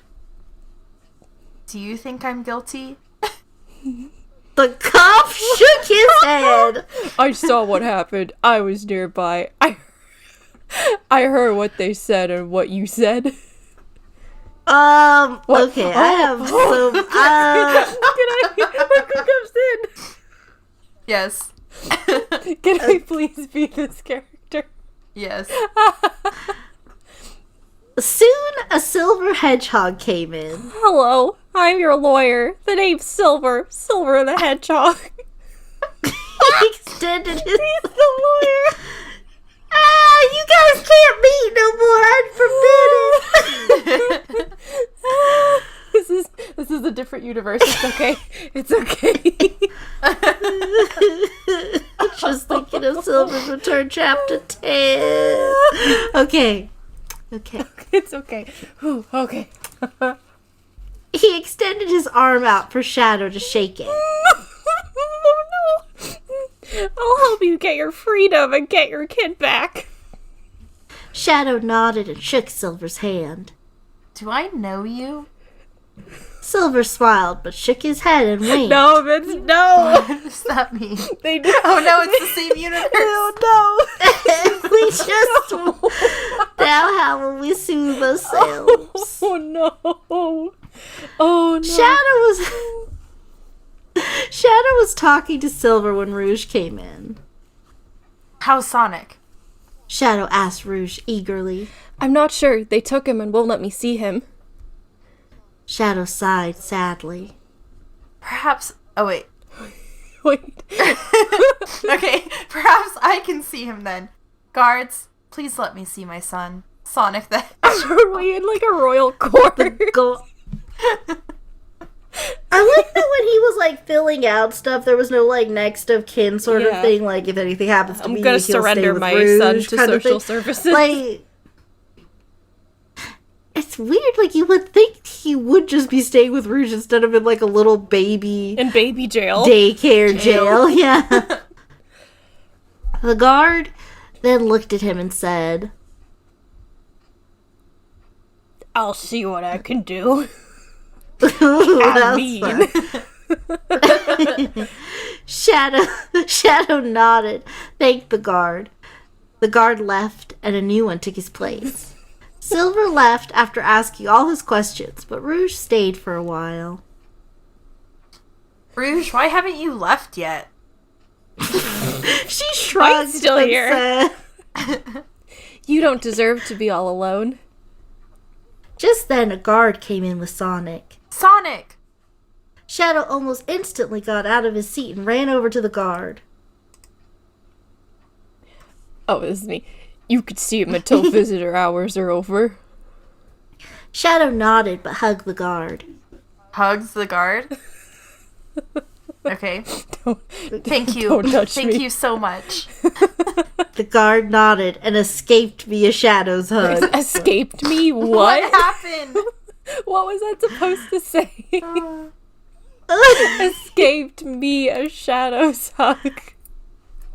[SPEAKER 1] Do you think I'm guilty?
[SPEAKER 3] The cop shook his head.
[SPEAKER 2] I saw what happened. I was nearby. I heard what they said and what you said.
[SPEAKER 3] Okay, I have some,
[SPEAKER 2] Look who comes in.
[SPEAKER 1] Yes.
[SPEAKER 2] Can I please be this character?
[SPEAKER 1] Yes.
[SPEAKER 3] Soon, a silver hedgehog came in.
[SPEAKER 2] Hello, I'm your lawyer. The name's Silver. Silver the Hedgehog.
[SPEAKER 3] He extended his...
[SPEAKER 2] He's the lawyer.
[SPEAKER 3] You guys can't meet no more. I'm forbidden.
[SPEAKER 2] This is a different universe. It's okay. It's okay.
[SPEAKER 3] Just thinking of Silver's Return Chapter 10. Okay.
[SPEAKER 2] It's okay. Whew, okay.
[SPEAKER 3] He extended his arm out for Shadow to shake it.
[SPEAKER 2] Oh no! I'll help you get your freedom and get your kid back.
[SPEAKER 3] Shadow nodded and shook Silver's hand.
[SPEAKER 1] Do I know you?
[SPEAKER 3] Silver smiled but shook his head and winked.
[SPEAKER 2] No, Vince, no!
[SPEAKER 1] What does that mean?
[SPEAKER 2] They do.
[SPEAKER 1] Oh no, it's the same universe.
[SPEAKER 2] Oh
[SPEAKER 3] We just... Now how will we soothe ourselves?
[SPEAKER 2] no! Oh no! Oh no!
[SPEAKER 3] Shadow was talking to Silver when Rouge came in.
[SPEAKER 1] How's Sonic?
[SPEAKER 3] Shadow asked Rouge eagerly.
[SPEAKER 2] I'm not sure. They took him and won't let me see him.
[SPEAKER 3] Shadow sighed sadly.
[SPEAKER 1] Perhaps... Oh, wait.
[SPEAKER 2] Wait.
[SPEAKER 1] Okay, perhaps I can see him then. Guards, please let me see my son. Sonic the
[SPEAKER 2] Are we in like a royal court?
[SPEAKER 3] I like that when he was like filling out stuff, there was no like next of kin sort of thing. Like if anything happens to me,
[SPEAKER 2] I'm gonna
[SPEAKER 3] he'll
[SPEAKER 2] surrender
[SPEAKER 3] stay with
[SPEAKER 2] my
[SPEAKER 3] Rouge
[SPEAKER 2] son to
[SPEAKER 3] kind of
[SPEAKER 2] social
[SPEAKER 3] thing.
[SPEAKER 2] services.
[SPEAKER 3] Like, it's weird. Like you would think he would just be staying with Rouge instead of in like a little baby
[SPEAKER 2] in baby jail.
[SPEAKER 3] daycare jail. Yeah. The guard then looked at him and said,
[SPEAKER 2] I'll see what I can do.
[SPEAKER 3] That's
[SPEAKER 2] mean.
[SPEAKER 3] fun. Shadow nodded, thanked the guard. The guard left, and a new one took his place. Silver left after asking all his questions, but Rouge stayed for a while.
[SPEAKER 1] Rouge, why haven't you left yet?
[SPEAKER 3] She shrugged
[SPEAKER 2] still
[SPEAKER 3] and
[SPEAKER 2] here.
[SPEAKER 3] said,
[SPEAKER 2] You don't deserve to be all alone.
[SPEAKER 3] Just then, a guard came in with Sonic.
[SPEAKER 1] Sonic!
[SPEAKER 3] Shadow almost instantly got out of his seat and ran over to the guard.
[SPEAKER 2] Oh, this is me. You could see him until visitor hours are over.
[SPEAKER 3] Shadow nodded but hugged the guard.
[SPEAKER 1] Hugs the guard? Okay. Thank you.
[SPEAKER 2] Don't touch
[SPEAKER 1] Thank
[SPEAKER 2] me.
[SPEAKER 1] you so much.
[SPEAKER 3] The guard nodded and escaped via Shadow's hug.
[SPEAKER 2] Escaped me?
[SPEAKER 1] What
[SPEAKER 2] What?
[SPEAKER 1] happened?
[SPEAKER 2] What was that supposed to say? Escaped me a Shadow's hug.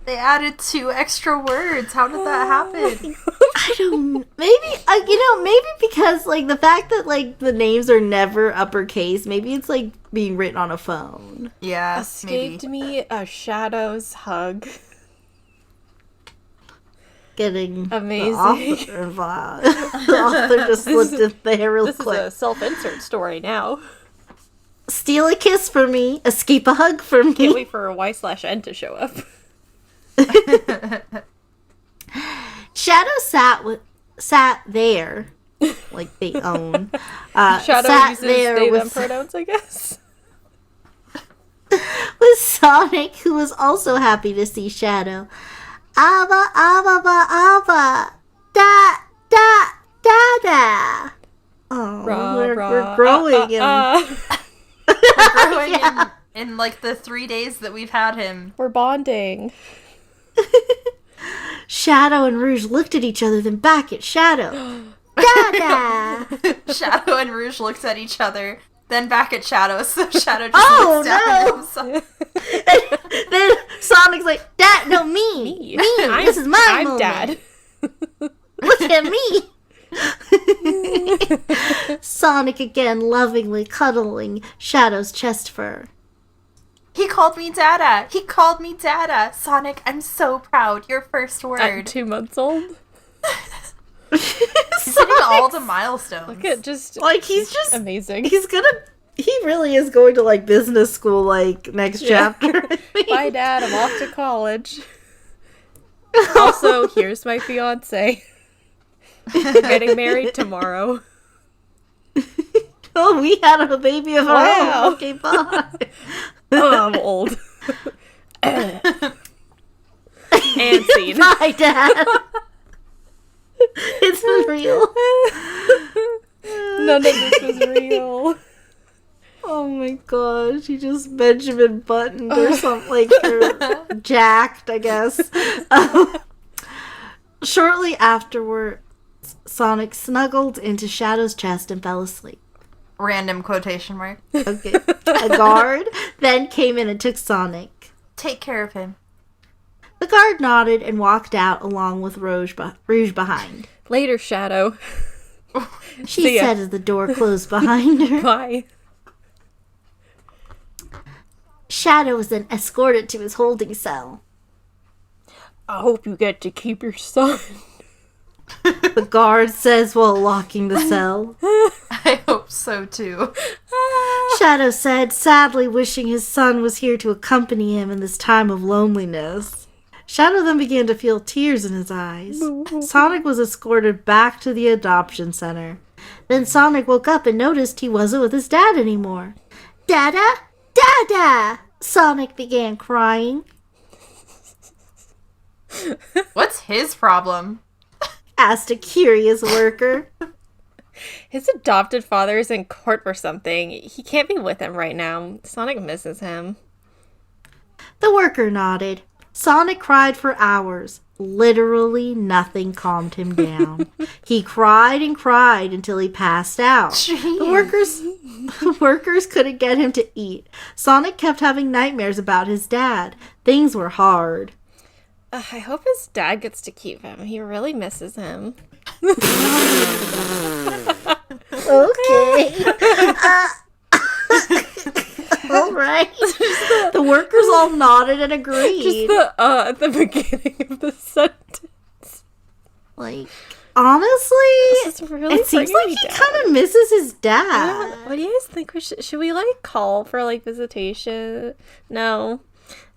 [SPEAKER 1] They added 2 extra words. How did that happen?
[SPEAKER 3] I don't. Maybe because like the fact that like the names are never uppercase. Maybe it's like being written on a phone.
[SPEAKER 1] Yeah,
[SPEAKER 2] Escaped
[SPEAKER 1] maybe.
[SPEAKER 2] me a Shadow's hug.
[SPEAKER 3] Getting
[SPEAKER 2] Amazing.
[SPEAKER 3] the author involved. The author just slipped in there real
[SPEAKER 2] This
[SPEAKER 3] quick.
[SPEAKER 2] is a self-insert story now.
[SPEAKER 3] Steal a kiss from me. Escape a hug from
[SPEAKER 2] Can't
[SPEAKER 3] me.
[SPEAKER 2] wait for Y/N to show up.
[SPEAKER 3] Shadow sat there, like they own.
[SPEAKER 2] Shadow
[SPEAKER 3] sat
[SPEAKER 2] uses
[SPEAKER 3] there
[SPEAKER 2] they them
[SPEAKER 3] with,
[SPEAKER 2] pronouns, I guess.
[SPEAKER 3] with Sonic, who was also happy to see Shadow. Abba, abba, ba, abba, da, da, da, da. Oh, we're growing
[SPEAKER 1] We're growing in like the 3 days that we've had him.
[SPEAKER 2] We're bonding.
[SPEAKER 3] Shadow and Rouge looked at each other, then back at Shadow. Da-da!
[SPEAKER 1] Shadow and Rouge looked at each other, then back at Shadow, so Shadow just looks down at himself.
[SPEAKER 3] Then Sonic's like, Dad, no, me. This is my
[SPEAKER 2] I'm
[SPEAKER 3] moment.
[SPEAKER 2] Dad.
[SPEAKER 3] Look at me. Sonic again lovingly cuddling Shadow's chest fur.
[SPEAKER 1] He called me Dada. He called me Dada. Sonic, I'm so proud. Your first
[SPEAKER 2] I'm
[SPEAKER 1] word.
[SPEAKER 2] 2 months old.
[SPEAKER 1] He's hitting all the milestones.
[SPEAKER 2] Look at just
[SPEAKER 3] Like he's just
[SPEAKER 2] amazing.
[SPEAKER 3] he really is going to like business school like next chapter. I think.
[SPEAKER 2] Bye, Dad. I'm off to college. Also, here's my fiance. We're getting married tomorrow.
[SPEAKER 3] Oh, we had a baby of our
[SPEAKER 2] Wow.
[SPEAKER 3] own. Okay, bye.
[SPEAKER 2] Oh, I'm old. And scene.
[SPEAKER 3] Bye, Dad. It's been real.
[SPEAKER 2] None of this was real.
[SPEAKER 3] Oh my gosh, he just Benjamin buttoned or something, like, or jacked, I guess. Shortly afterward, Sonic snuggled into Shadow's chest and fell asleep.
[SPEAKER 1] Random quotation mark.
[SPEAKER 3] Okay. A guard then came in and took Sonic.
[SPEAKER 1] Take care of him.
[SPEAKER 3] The guard nodded and walked out along with Rouge behind.
[SPEAKER 2] Later, Shadow.
[SPEAKER 3] She
[SPEAKER 2] See ya.
[SPEAKER 3] said as the door closed behind her.
[SPEAKER 2] Bye.
[SPEAKER 3] Shadow was then escorted to his holding cell.
[SPEAKER 2] I hope you get to keep your son.
[SPEAKER 3] The guard says while locking the cell.
[SPEAKER 1] I hope so too.
[SPEAKER 3] Shadow said, sadly wishing his son was here to accompany him in this time of loneliness. Shadow then began to feel tears in his eyes. Sonic was escorted back to the adoption center. Then Sonic woke up and noticed he wasn't with his dad anymore. Dada! Dada! Sonic began crying.
[SPEAKER 1] What's his problem?
[SPEAKER 3] Asked a curious worker.
[SPEAKER 2] His adopted father is in court for something. He can't be with him right now. Sonic misses him.
[SPEAKER 3] The worker nodded. Sonic cried for hours. Literally nothing calmed him down. He cried and cried until he passed out. The workers couldn't get him to eat. Sonic kept having nightmares about his dad. Things were hard.
[SPEAKER 2] I hope his dad gets to keep him. He really misses him.
[SPEAKER 3] Okay. All right. The workers all nodded and agreed.
[SPEAKER 2] Just the at the beginning of the sentence.
[SPEAKER 3] Like, honestly,
[SPEAKER 2] This is really
[SPEAKER 3] it seems
[SPEAKER 2] bringing
[SPEAKER 3] like
[SPEAKER 2] me
[SPEAKER 3] he
[SPEAKER 2] down.
[SPEAKER 3] kind of misses his dad.
[SPEAKER 2] What do you guys think we should we like call for like visitation? No.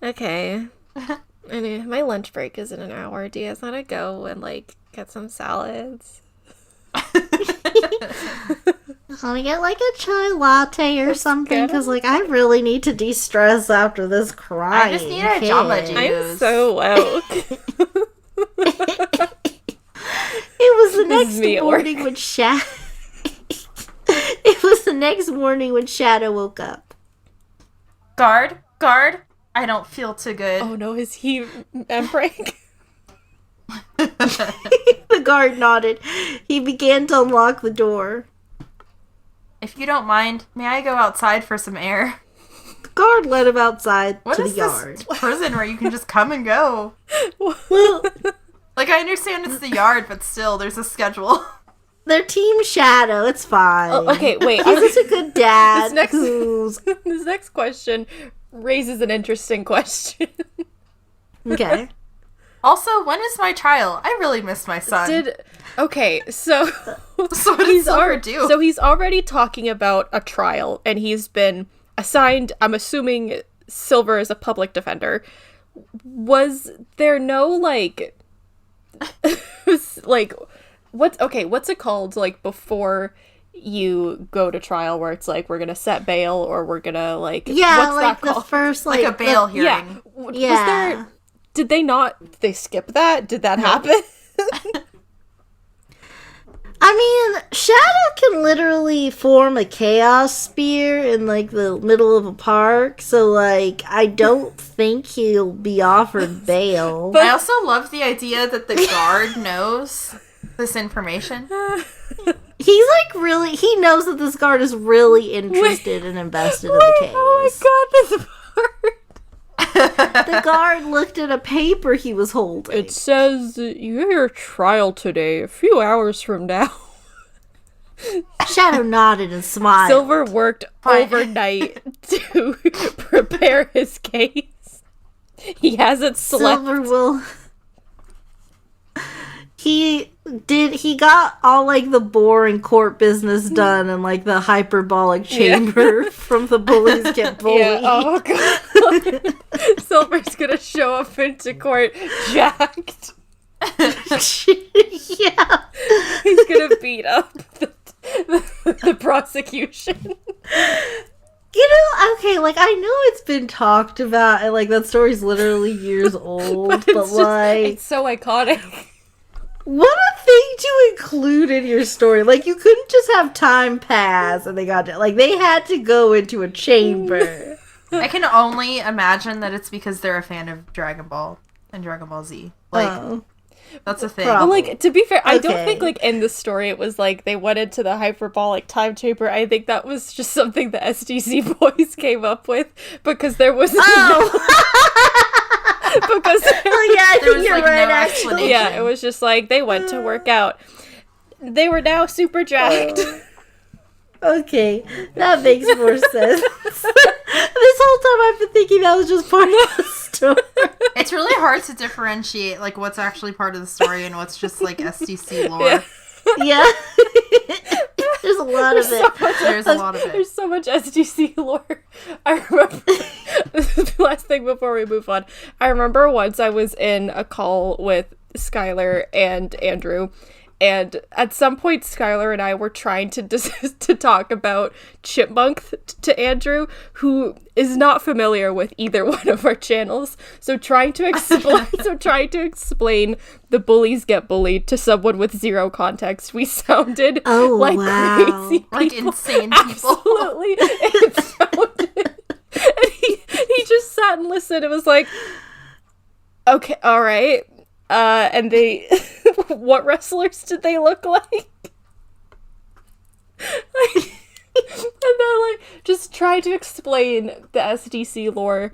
[SPEAKER 2] Okay. Anyway, my lunch break is in an hour. Do you guys want to go and, like, get some salads?
[SPEAKER 3] Let me get, like, a chai latte or something, because, like, I really need to de-stress after this crying.
[SPEAKER 1] I just need a Jamba Juice.
[SPEAKER 2] I'm so woke.
[SPEAKER 3] It was the next morning when It was the next morning when Shadow woke up.
[SPEAKER 1] Guard, I don't feel too good.
[SPEAKER 2] Oh no, is he break?
[SPEAKER 3] The guard nodded. He began to unlock the door.
[SPEAKER 1] If you don't mind, may I go outside for some air?
[SPEAKER 3] The guard led him outside to the
[SPEAKER 1] What
[SPEAKER 3] yard.
[SPEAKER 1] is this prison where you can just come and go?
[SPEAKER 3] Well,
[SPEAKER 1] Like, I understand it's the yard, but still, there's a schedule.
[SPEAKER 3] they're Team Shadow. It's fine.
[SPEAKER 2] Oh, okay, wait.
[SPEAKER 3] He's just a good dad
[SPEAKER 2] This next question raises an interesting question.
[SPEAKER 3] Okay.
[SPEAKER 1] Also, when is my trial? I really miss my son.
[SPEAKER 2] So
[SPEAKER 1] So what does Silver do?
[SPEAKER 2] So he's already talking about a trial, and he's been assigned, I'm assuming Silver is a public defender. Was there no, like, like, what's it called, like, before you go to trial, where it's like, we're gonna set bail, or we're gonna, like,
[SPEAKER 3] Yeah,
[SPEAKER 2] what's
[SPEAKER 3] like
[SPEAKER 2] that called?
[SPEAKER 3] the first,
[SPEAKER 1] like a bail hearing.
[SPEAKER 3] Yeah.
[SPEAKER 2] Did they skip that? Did that happen?
[SPEAKER 3] I mean, Shadow can literally form a chaos spear in, like, the middle of a park, so, like, I don't think he'll be offered bail.
[SPEAKER 1] I also love the idea that the guard knows this information.
[SPEAKER 3] He's, like, really... He knows that this guard is really interested and invested in the case.
[SPEAKER 2] Oh my god, this part!
[SPEAKER 3] The guard looked at a paper he was holding.
[SPEAKER 2] It says you have your trial today, a few hours from now.
[SPEAKER 3] Shadow nodded and smiled.
[SPEAKER 2] Silver worked overnight to prepare his case. He hasn't slept.
[SPEAKER 3] Silver will... He got all, like, the boring court business done in, like, the hyperbolic chamber from the Bullies Get Bullied.
[SPEAKER 2] Yeah, oh god. Silver's gonna show up into court jacked.
[SPEAKER 3] Yeah.
[SPEAKER 2] He's gonna beat up the prosecution.
[SPEAKER 3] You know, okay, like, I know it's been talked about, and, like, that story's literally years old, but like...
[SPEAKER 2] It's so iconic.
[SPEAKER 3] What a thing to include in your story. Like, you couldn't just have time pass and they got to, like, they had to go into a chamber.
[SPEAKER 1] I can only imagine that it's because they're a fan of Dragon Ball and Dragon Ball Z. Like, that's a thing.
[SPEAKER 3] Probably.
[SPEAKER 2] Well, like, to be fair, I don't
[SPEAKER 3] Okay.
[SPEAKER 2] think, like, in the story it was, like, they went into the hyperbolic time chamber. I think that was just something the SDC boys came up with, because there was because
[SPEAKER 3] Oh, yeah, I
[SPEAKER 1] There
[SPEAKER 3] think
[SPEAKER 1] was,
[SPEAKER 3] you're
[SPEAKER 1] like,
[SPEAKER 3] right,
[SPEAKER 1] no
[SPEAKER 3] actually.
[SPEAKER 1] explanation.
[SPEAKER 2] yeah, it was just like, they went to work out. They were now super jacked.
[SPEAKER 3] Okay, that makes more sense. This whole time I've been thinking that was just part of the story.
[SPEAKER 1] It's really hard to differentiate, like, what's actually part of the story and what's just, like, SDC lore.
[SPEAKER 2] Yeah.
[SPEAKER 3] Yeah. There's a lot of it.
[SPEAKER 1] There's a lot of it.
[SPEAKER 2] There's so much SDC lore. I remember, the last thing before we move on, I remember once I was in a call with Skylar and Andrew, and at some point Skylar and I were trying to to talk about Chipmunk to Andrew, who is not familiar with either one of our channels. So trying to explain the Bullies Get Bullied to someone with zero context, we sounded like
[SPEAKER 3] wow.
[SPEAKER 2] crazy
[SPEAKER 1] Like
[SPEAKER 2] people.
[SPEAKER 1] insane people.
[SPEAKER 2] Absolutely. It sounded, and he just sat and listened. It was like, okay, all right. And they, what wrestlers did they look like? And they're like, just try to explain the SDC lore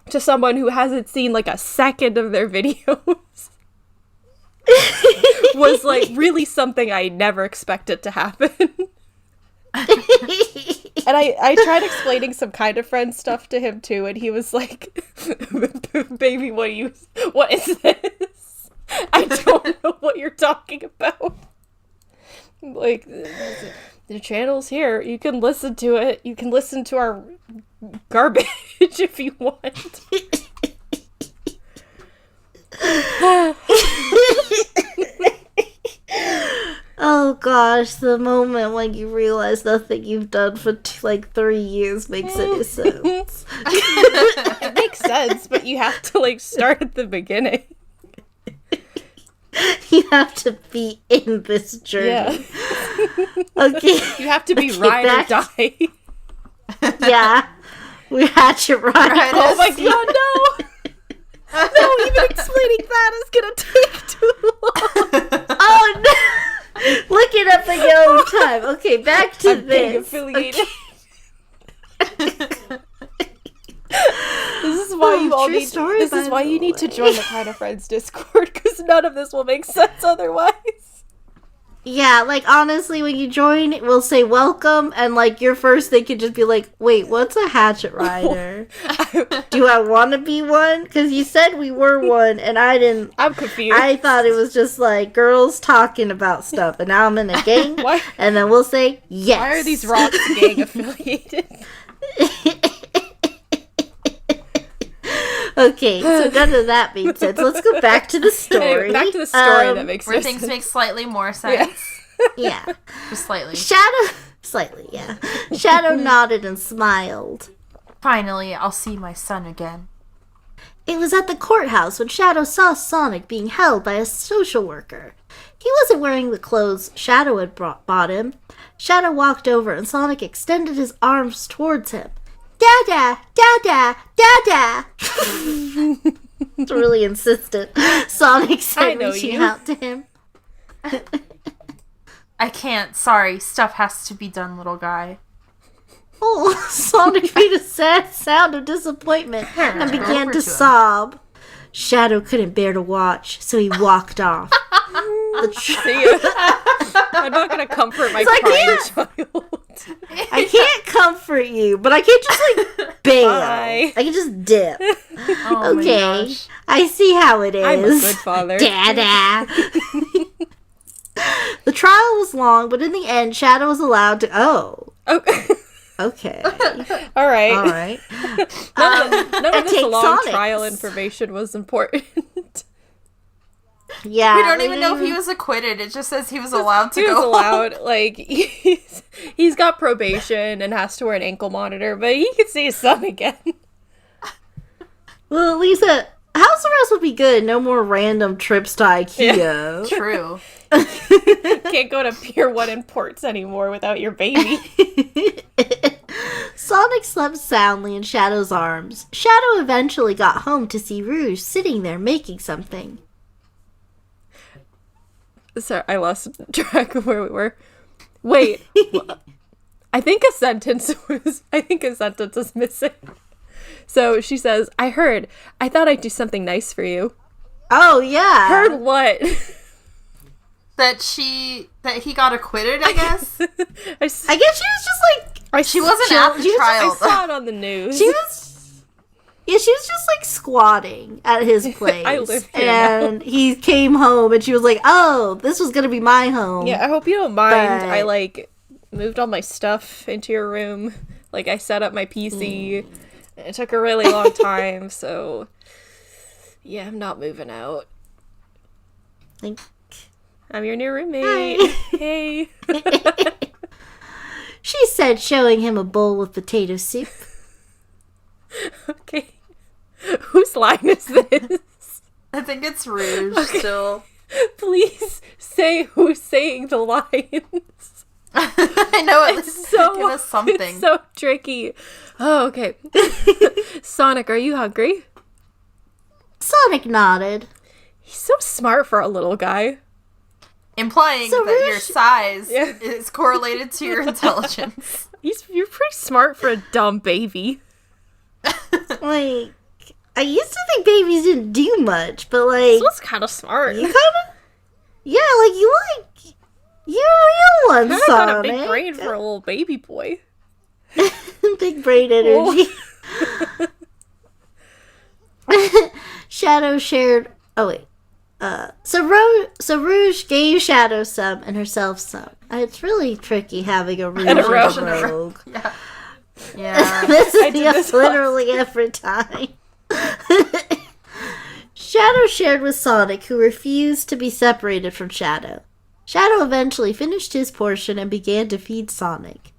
[SPEAKER 2] to someone who hasn't seen like a second of their videos. Was like really something I never expected to happen. And I tried explaining some Kind of Friend stuff to him too, and he was like, baby, what is this? I don't know what you're talking about. Like, the channel's here. You can listen to it. You can listen to our garbage if you want.
[SPEAKER 3] Oh gosh, the moment when you realize nothing you've done for 3 years makes any sense.
[SPEAKER 2] It makes sense, but you have to like start at the beginning.
[SPEAKER 3] You have to be in this journey.
[SPEAKER 2] Yeah.
[SPEAKER 3] Okay.
[SPEAKER 2] You have to be
[SPEAKER 3] Okay,
[SPEAKER 2] ride or die.
[SPEAKER 3] Yeah. We're hatchet riders.
[SPEAKER 2] Oh my god, no! No, even explaining that is gonna take too long.
[SPEAKER 3] Oh no! Look it up in your own time. Okay, back to
[SPEAKER 2] I'm being
[SPEAKER 3] this.
[SPEAKER 2] affiliated. This is why you all
[SPEAKER 3] true
[SPEAKER 2] need.
[SPEAKER 3] story,
[SPEAKER 2] This
[SPEAKER 3] by
[SPEAKER 2] is why
[SPEAKER 3] the
[SPEAKER 2] you need to
[SPEAKER 3] way.
[SPEAKER 2] join the Kind of Friends Discord, because none of this will make sense otherwise.
[SPEAKER 3] Yeah, like honestly, when you join, it will say welcome, and like your first thing could just be like, wait, what's a hatchet rider? Do I want to be one? Because you said we were one, and I didn't.
[SPEAKER 2] I'm confused.
[SPEAKER 3] I thought it was just like girls talking about stuff, and now I'm in a gang,
[SPEAKER 2] Why?
[SPEAKER 3] and then we'll say yes.
[SPEAKER 2] Why are these rocks gang affiliated?
[SPEAKER 3] Okay, so none of that made sense. Let's go back to the story.
[SPEAKER 2] Anyway, back to the story that makes
[SPEAKER 1] Where
[SPEAKER 2] no
[SPEAKER 1] things
[SPEAKER 2] sense.
[SPEAKER 1] make slightly more sense.
[SPEAKER 3] Yeah.
[SPEAKER 1] Just slightly.
[SPEAKER 3] Slightly, yeah. Shadow nodded and smiled.
[SPEAKER 1] Finally, I'll see my son again.
[SPEAKER 3] It was at the courthouse when Shadow saw Sonic being held by a social worker. He wasn't wearing the clothes Shadow had bought him. Shadow walked over and Sonic extended his arms towards him. Dada! Dada! Dada! It's really insistent. Sonic
[SPEAKER 2] I
[SPEAKER 3] said,
[SPEAKER 2] know
[SPEAKER 3] reaching
[SPEAKER 2] you.
[SPEAKER 3] out to him.
[SPEAKER 1] I can't. Sorry. Stuff has to be done, little guy.
[SPEAKER 3] Oh, Sonic made a sad sound of disappointment and began
[SPEAKER 1] Over
[SPEAKER 3] to
[SPEAKER 1] to him.
[SPEAKER 3] sob. Shadow couldn't bear to watch, so he walked off.
[SPEAKER 2] See ya. I'm not gonna comfort my
[SPEAKER 3] I
[SPEAKER 2] crying child.
[SPEAKER 3] I can't comfort you, but I can't just like bail.
[SPEAKER 2] Bye.
[SPEAKER 3] I can just dip.
[SPEAKER 1] Oh my
[SPEAKER 3] Okay,
[SPEAKER 1] gosh.
[SPEAKER 3] I see how it is.
[SPEAKER 2] I'm a good father.
[SPEAKER 3] Dada. The trial was long, but in the end, Shadow was allowed to. Oh,
[SPEAKER 2] Okay.
[SPEAKER 3] okay,
[SPEAKER 2] All right.
[SPEAKER 3] all right.
[SPEAKER 2] None of this
[SPEAKER 3] take
[SPEAKER 2] long
[SPEAKER 3] Sonic.
[SPEAKER 2] trial information was important.
[SPEAKER 3] Yeah,
[SPEAKER 1] We don't even know if he was acquitted. It just says he was allowed to
[SPEAKER 2] He was
[SPEAKER 1] go home.
[SPEAKER 2] allowed, like, he's got probation and has to wear an ankle monitor, but he can see his son again.
[SPEAKER 3] Well, at least a house arrest would be good. No more random trips to IKEA.
[SPEAKER 1] True.
[SPEAKER 2] Can't go to Pier 1 in Ports anymore without your baby.
[SPEAKER 3] Sonic slept soundly in Shadow's arms. Shadow eventually got home to see Rouge sitting there making something.
[SPEAKER 2] Sorry, I lost track of where we were. Wait. I think a sentence was missing. So she says, I thought I'd do something nice for you.
[SPEAKER 3] Oh, yeah.
[SPEAKER 2] Heard what?
[SPEAKER 1] That he got acquitted, I guess.
[SPEAKER 3] I guess she was just like...
[SPEAKER 1] She wasn't at the
[SPEAKER 3] she was-
[SPEAKER 1] trial.
[SPEAKER 2] I saw it on the news.
[SPEAKER 3] She was... Yeah, she was just like squatting at his place.
[SPEAKER 2] I live here now.
[SPEAKER 3] And he came home and she was like, oh, this was gonna be my home.
[SPEAKER 2] Yeah, I hope you don't mind.
[SPEAKER 3] But-
[SPEAKER 2] I like moved all my stuff into your room. Like I set up my PC. It took a really long time, so yeah, I'm not moving out.
[SPEAKER 3] Like,
[SPEAKER 2] I'm your new roommate.
[SPEAKER 3] Hi.
[SPEAKER 2] Hey.
[SPEAKER 3] she said, showing him a bowl of potato soup.
[SPEAKER 2] Okay. Whose line is this?
[SPEAKER 1] I think it's Rouge still.
[SPEAKER 2] Please say who's saying the lines.
[SPEAKER 1] I know at least give us something.
[SPEAKER 2] It's so tricky. Oh, okay. Sonic, are you hungry?
[SPEAKER 3] Sonic nodded.
[SPEAKER 2] He's so smart for a little guy.
[SPEAKER 1] Implying
[SPEAKER 3] So
[SPEAKER 1] that your
[SPEAKER 3] Rouge-
[SPEAKER 1] size
[SPEAKER 2] Yeah.
[SPEAKER 1] is correlated to your intelligence.
[SPEAKER 2] You're pretty smart for a dumb baby.
[SPEAKER 3] Like, I used to think babies didn't do much, but like,
[SPEAKER 2] This was kind of smart.
[SPEAKER 3] you kind of, yeah, like you're a real one,
[SPEAKER 2] Kinda
[SPEAKER 3] Sonic.
[SPEAKER 2] got a big brain for a little baby boy.
[SPEAKER 3] Big brain energy. Shadow shared. Oh wait. So Rouge gave Shadow some and herself some. It's really tricky having a Rouge and
[SPEAKER 2] And a Rogue.
[SPEAKER 3] a Rogue.
[SPEAKER 1] Yeah. Yeah.
[SPEAKER 3] This
[SPEAKER 2] I
[SPEAKER 3] is
[SPEAKER 2] did this
[SPEAKER 3] literally every time. Shadow shared with Sonic, who refused to be separated from Shadow. Shadow eventually finished his portion and began to feed Sonic.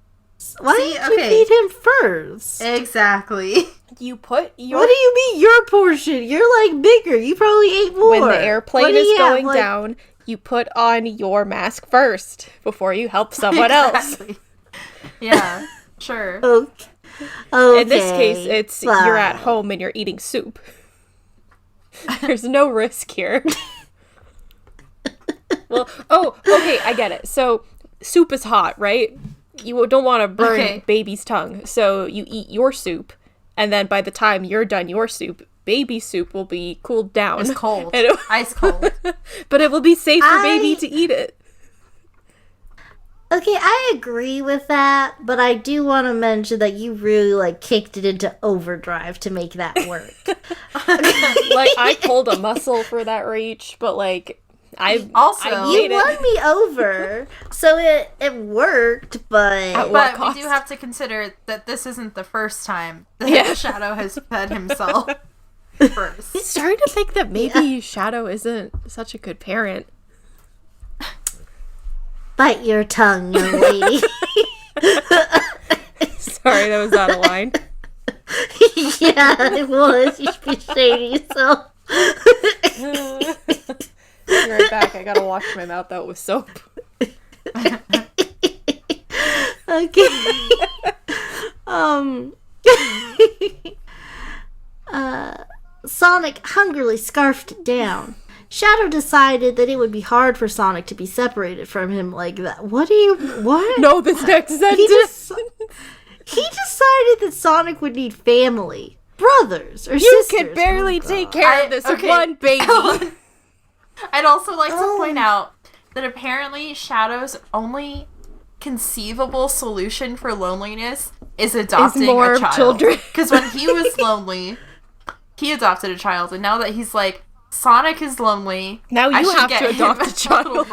[SPEAKER 3] Why didn't you feed him first?
[SPEAKER 1] Exactly.
[SPEAKER 2] You put your...
[SPEAKER 3] What do you mean your portion? You're like bigger. You probably ate more.
[SPEAKER 2] When the airplane is going down, you put on your mask first before you help someone else.
[SPEAKER 1] Yeah, sure.
[SPEAKER 3] Okay.
[SPEAKER 2] In this case, it's you're at home and you're eating soup. There's no risk here. Well, okay, I get it. So, soup is hot, right? You don't want to burn baby's tongue, so you eat your soup, and then by the time you're done your soup, baby soup will be cooled down.
[SPEAKER 1] It's cold. Ice cold.
[SPEAKER 2] But it will be safe for baby to eat it.
[SPEAKER 3] Okay, I agree with that, but I do want to mention that you really, kicked it into overdrive to make that work.
[SPEAKER 2] I pulled a muscle for that reach, but, I
[SPEAKER 3] you won me over, so it worked, but
[SPEAKER 1] we do have to consider that this isn't the first time that Shadow has fed himself first.
[SPEAKER 2] Starting to think that maybe Shadow isn't such a good parent.
[SPEAKER 3] Bite your tongue, young lady.
[SPEAKER 2] Sorry, that was out of line.
[SPEAKER 3] Yeah, it was. You should be ashamed of yourself.
[SPEAKER 2] Be right back. I gotta wash my mouth out with soap.
[SPEAKER 3] Okay. Sonic hungrily scarfed it down. Shadow decided that it would be hard for Sonic to be separated from him like that. What?
[SPEAKER 2] No, this next sentence.
[SPEAKER 3] He decided that Sonic would need family, brothers, or sisters.
[SPEAKER 2] You could barely take care of this one baby.
[SPEAKER 1] I'd also like to point out that apparently Shadow's only conceivable solution for loneliness is adopting
[SPEAKER 2] more
[SPEAKER 1] a child.
[SPEAKER 2] Children.
[SPEAKER 1] Because when he was lonely, he adopted a child, and now that he's Sonic is lonely.
[SPEAKER 2] Now you have to adopt a child.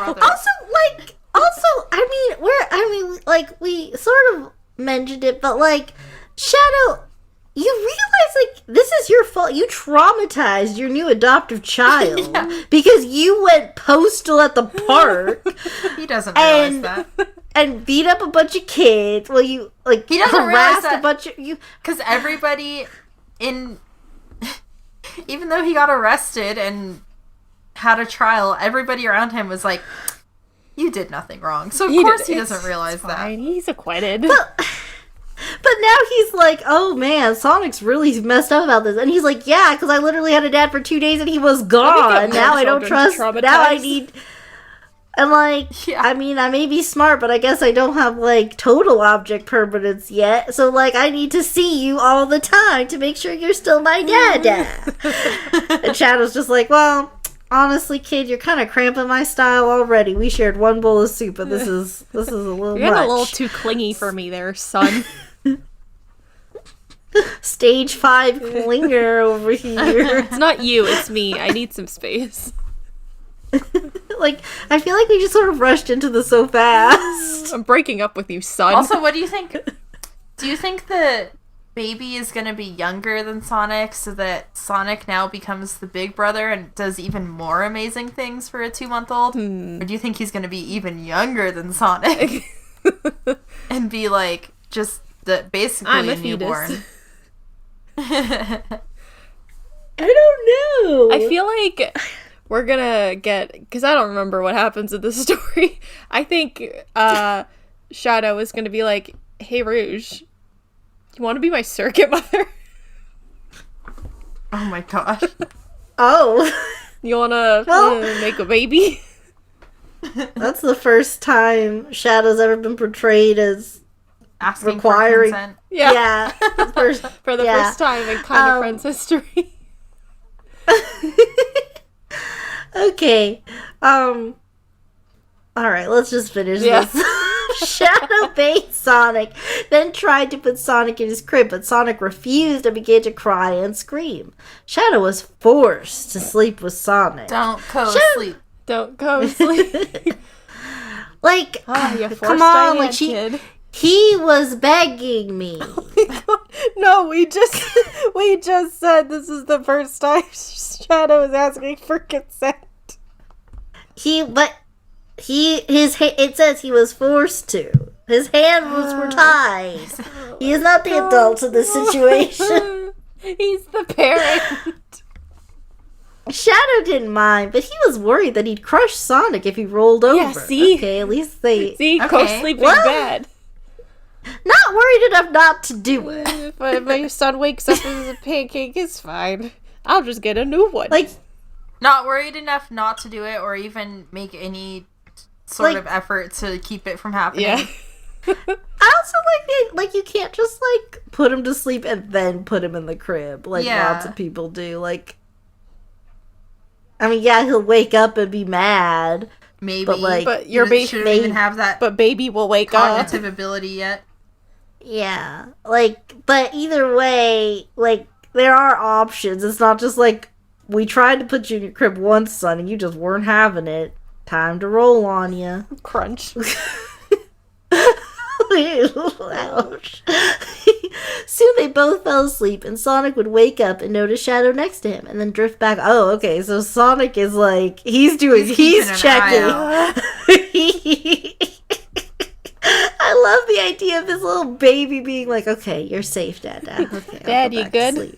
[SPEAKER 3] We sort of mentioned it, but Shadow, you realize this is your fault. You traumatized your new adoptive child because you went postal at the park.
[SPEAKER 1] He doesn't realize that.
[SPEAKER 3] And beat up a bunch of kids. Well, you
[SPEAKER 1] he doesn't
[SPEAKER 3] harassed
[SPEAKER 1] realize
[SPEAKER 3] a bunch of you
[SPEAKER 1] because everybody in. Even though he got arrested and had a trial, everybody around him was like, you did nothing wrong. So, of course, he doesn't realize that.
[SPEAKER 2] He's acquitted.
[SPEAKER 3] But now he's like, oh, man, Sonic's really messed up about this. And he's like, yeah, because I literally had a dad for 2 days and he was gone. Now I don't trust. Now I need... And, I mean, I may be smart, but I guess I don't have, total object permanence yet. So, I need to see you all the time to make sure you're still my dad. And Shadow's just like, well, honestly, kid, you're kind of cramping my style already. We shared one bowl of soup, but this is a little
[SPEAKER 2] You're
[SPEAKER 3] much.
[SPEAKER 2] a little too clingy for me there, son.
[SPEAKER 3] Stage 5 clinger over here.
[SPEAKER 2] It's not you, it's me. I need some space.
[SPEAKER 3] I feel like we just sort of rushed into this so fast.
[SPEAKER 2] I'm breaking up with you, son.
[SPEAKER 1] Also, what do you think? Do you think the baby is going to be younger than Sonic so that Sonic now becomes the big brother and does even more amazing things for a 2-month-old? Or do you think he's going to be even younger than Sonic and be just basically
[SPEAKER 2] I'm a
[SPEAKER 1] newborn?
[SPEAKER 3] I don't know.
[SPEAKER 2] I feel like we're gonna get, because I don't remember what happens in this story. I think Shadow is gonna be like, hey Rouge, you want to be my surrogate mother?
[SPEAKER 1] Oh my gosh.
[SPEAKER 3] Oh.
[SPEAKER 2] You wanna make a baby?
[SPEAKER 3] That's the first time Shadow's ever been portrayed as
[SPEAKER 1] Asking
[SPEAKER 3] requiring
[SPEAKER 1] for consent.
[SPEAKER 3] Yeah.
[SPEAKER 2] For the first time in Kind of Friends history.
[SPEAKER 3] Okay. Alright, let's just finish this. Shadow bait Sonic, then tried to put Sonic in his crib, but Sonic refused and began to cry and scream. Shadow was forced to sleep with Sonic.
[SPEAKER 1] Don't go sleep.
[SPEAKER 2] Don't go sleep.
[SPEAKER 3] Come on,
[SPEAKER 2] kid.
[SPEAKER 3] he was begging me.
[SPEAKER 2] No, we just said this is the first time Shadow is asking for consent.
[SPEAKER 3] It says he was forced to. His hands were tied. He is not the adult in this situation.
[SPEAKER 2] He's the parent.
[SPEAKER 3] Shadow didn't mind, but he was worried that he'd crush Sonic if he rolled over.
[SPEAKER 2] Yeah, see?
[SPEAKER 3] Okay, at least they...
[SPEAKER 2] See, co-sleeping bad.
[SPEAKER 3] Not worried enough not to do it.
[SPEAKER 2] If my son wakes up as a pancake, it's fine. I'll just get a new one.
[SPEAKER 3] Like,
[SPEAKER 1] not worried enough not to do it or even make any sort of effort to keep it from happening.
[SPEAKER 2] Yeah.
[SPEAKER 3] I also like you can't just like put him to sleep and then put him in the crib like lots of people do. Like, I mean, yeah, he'll wake up and be mad.
[SPEAKER 1] Maybe,
[SPEAKER 3] but
[SPEAKER 2] your baby
[SPEAKER 1] shouldn't even have that.
[SPEAKER 2] But baby will wake
[SPEAKER 1] cognitive ability yet.
[SPEAKER 3] Yeah, like, but either way, like, there are options. It's not just like we tried to put you in your crib once, son, and you just weren't having it. Time to roll on you.
[SPEAKER 2] Crunch.
[SPEAKER 3] Ouch. Soon they both fell asleep, and Sonic would wake up and notice Shadow next to him, and then drift back. Oh, okay, so Sonic is like, he's checking. I love the idea of this little baby being like, okay, you're safe, Dad. Okay,
[SPEAKER 2] Dad, you good?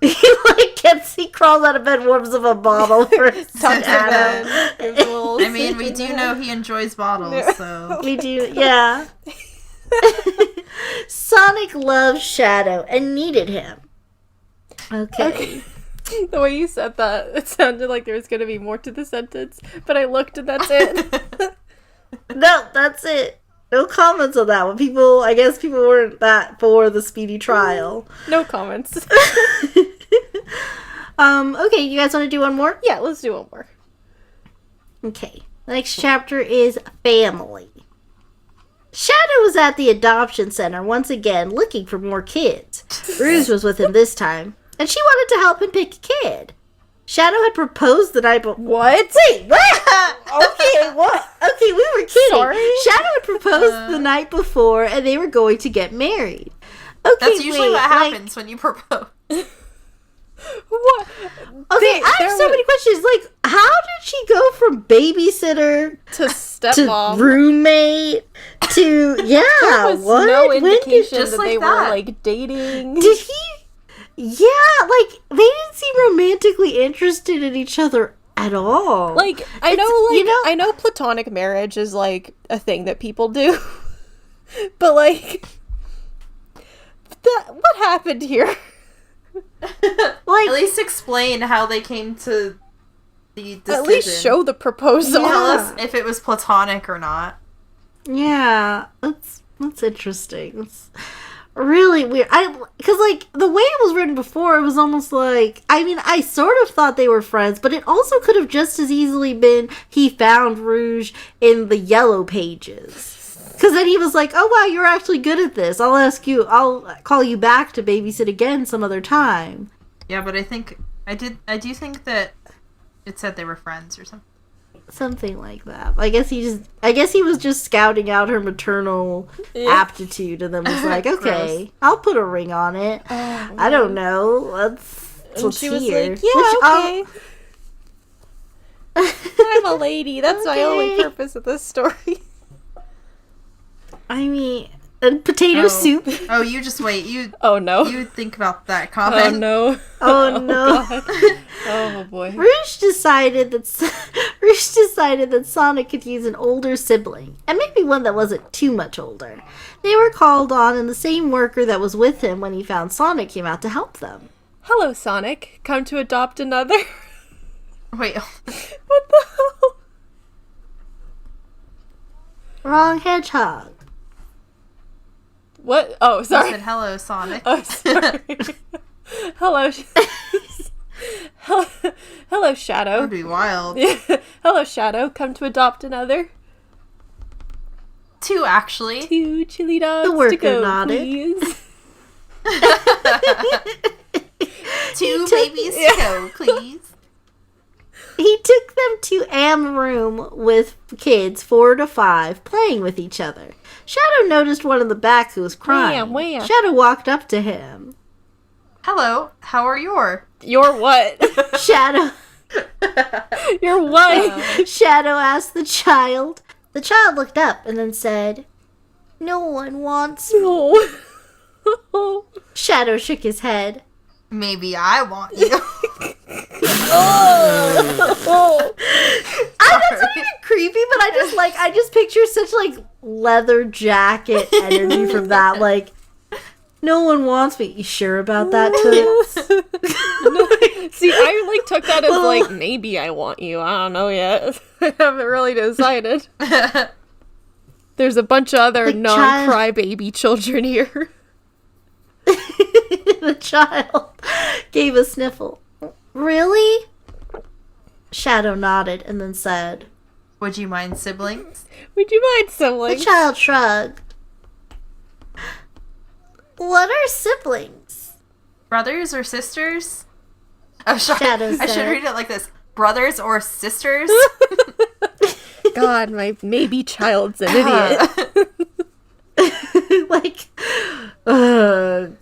[SPEAKER 3] He crawls out of bed, warms up a bottle for Shadow.
[SPEAKER 1] I mean, we do know he enjoys bottles, so...
[SPEAKER 3] We do, yeah. Sonic loved Shadow and needed him. Okay.
[SPEAKER 2] The way you said that, it sounded like there was going to be more to the sentence, but I looked and that's it.
[SPEAKER 3] No, that's it. No comments on that one. I guess people weren't that for the speedy trial.
[SPEAKER 2] No comments.
[SPEAKER 3] Okay, you guys want to do one more?
[SPEAKER 2] Yeah, let's do one more.
[SPEAKER 3] Okay. The next chapter is Family. Shadow was at the adoption center once again looking for more kids. Rouge was with him this time, and she wanted to help him pick a kid. Shadow had proposed the night before.
[SPEAKER 2] What?
[SPEAKER 3] Wait, what? Okay, what? Okay, we were kidding.
[SPEAKER 2] Sorry?
[SPEAKER 3] Shadow had proposed the night before, and they were going to get married. Okay,
[SPEAKER 1] that's usually what happens when you propose.
[SPEAKER 2] What?
[SPEAKER 3] Okay, I have so many questions. Like, how did she go from babysitter
[SPEAKER 2] to stepmom
[SPEAKER 3] to roommate to
[SPEAKER 2] there was
[SPEAKER 3] what?
[SPEAKER 2] no indication
[SPEAKER 1] just
[SPEAKER 2] that
[SPEAKER 1] like
[SPEAKER 2] they
[SPEAKER 1] that.
[SPEAKER 2] were like dating.
[SPEAKER 3] Did he? Yeah, like they didn't seem romantically interested in each other at all.
[SPEAKER 2] Like I know platonic marriage is like a thing that people do, but like what happened here?
[SPEAKER 3] Like,
[SPEAKER 1] at least explain how they came to the decision.
[SPEAKER 2] At least show the proposal.
[SPEAKER 1] Tell us if it was platonic or not.
[SPEAKER 3] Yeah, that's interesting. It's really weird. Because like the way it was written before, it was almost like, I mean, I sort of thought they were friends, but it also could have just as easily been he found Rouge in the yellow pages. Because then he was like, oh wow, you're actually good at this. I'll call you back to babysit again some other time.
[SPEAKER 1] Yeah, but I do think that it said they were friends or something.
[SPEAKER 3] Something like that. I guess he was just scouting out her maternal aptitude and then was like, okay, I'll put a ring on it. Oh, I don't know. Let's
[SPEAKER 2] she
[SPEAKER 3] hear.
[SPEAKER 2] was like, yeah, okay. I'm a lady. That's my only purpose of this story.
[SPEAKER 3] I mean, and potato soup.
[SPEAKER 1] Oh, you just wait.
[SPEAKER 2] Oh no.
[SPEAKER 1] You think about that comment.
[SPEAKER 2] Oh no.
[SPEAKER 3] Oh no.
[SPEAKER 2] Oh boy.
[SPEAKER 3] Rouge decided that Sonic could use an older sibling, and maybe one that wasn't too much older. They were called on, and the same worker that was with him when he found Sonic came out to help them.
[SPEAKER 2] Hello, Sonic. Come to adopt another?
[SPEAKER 1] Wait.
[SPEAKER 2] What the hell?
[SPEAKER 3] Wrong hedgehog.
[SPEAKER 2] What? Oh, sorry.
[SPEAKER 1] I said hello, Sonic.
[SPEAKER 2] Oh, sorry. Hello. Hello, Shadow.
[SPEAKER 1] That would be wild.
[SPEAKER 2] Hello, Shadow. Come to adopt another?
[SPEAKER 1] 2, actually.
[SPEAKER 2] 2 chili dogs
[SPEAKER 3] The worker
[SPEAKER 2] to go,
[SPEAKER 3] nodded.
[SPEAKER 2] please.
[SPEAKER 1] 2 babies to go, please.
[SPEAKER 3] He took them to Am room with kids 4 to 5 playing with each other. Shadow noticed one in the back who was crying.
[SPEAKER 2] Wham.
[SPEAKER 3] Shadow walked up to him.
[SPEAKER 1] Hello, how are your?
[SPEAKER 2] Your what?
[SPEAKER 3] Shadow.
[SPEAKER 2] Your what?
[SPEAKER 3] Shadow asked the child. The child looked up and then said, "No one wants me."
[SPEAKER 2] No.
[SPEAKER 3] Shadow shook his head.
[SPEAKER 1] Maybe I want you.
[SPEAKER 2] Oh.
[SPEAKER 3] That's not even creepy, but I just picture such like leather jacket energy from that. Like, no one wants me. You sure about that, Toots?
[SPEAKER 2] See, I like took that as like, maybe I want you. I don't know yet. I haven't really decided. There's a bunch of other non-crybaby children here.
[SPEAKER 3] The child gave a sniffle. Really? Shadow nodded and then said,
[SPEAKER 1] Would you mind siblings?
[SPEAKER 2] Would you mind
[SPEAKER 3] the
[SPEAKER 2] siblings?
[SPEAKER 3] child shrugged. What are siblings?
[SPEAKER 1] Brothers or sisters? Oh, sorry.
[SPEAKER 3] Shadow
[SPEAKER 1] I should
[SPEAKER 3] said.
[SPEAKER 1] read it like this. Brothers or sisters?
[SPEAKER 2] God, my maybe child's an idiot.
[SPEAKER 3] Like, ugh.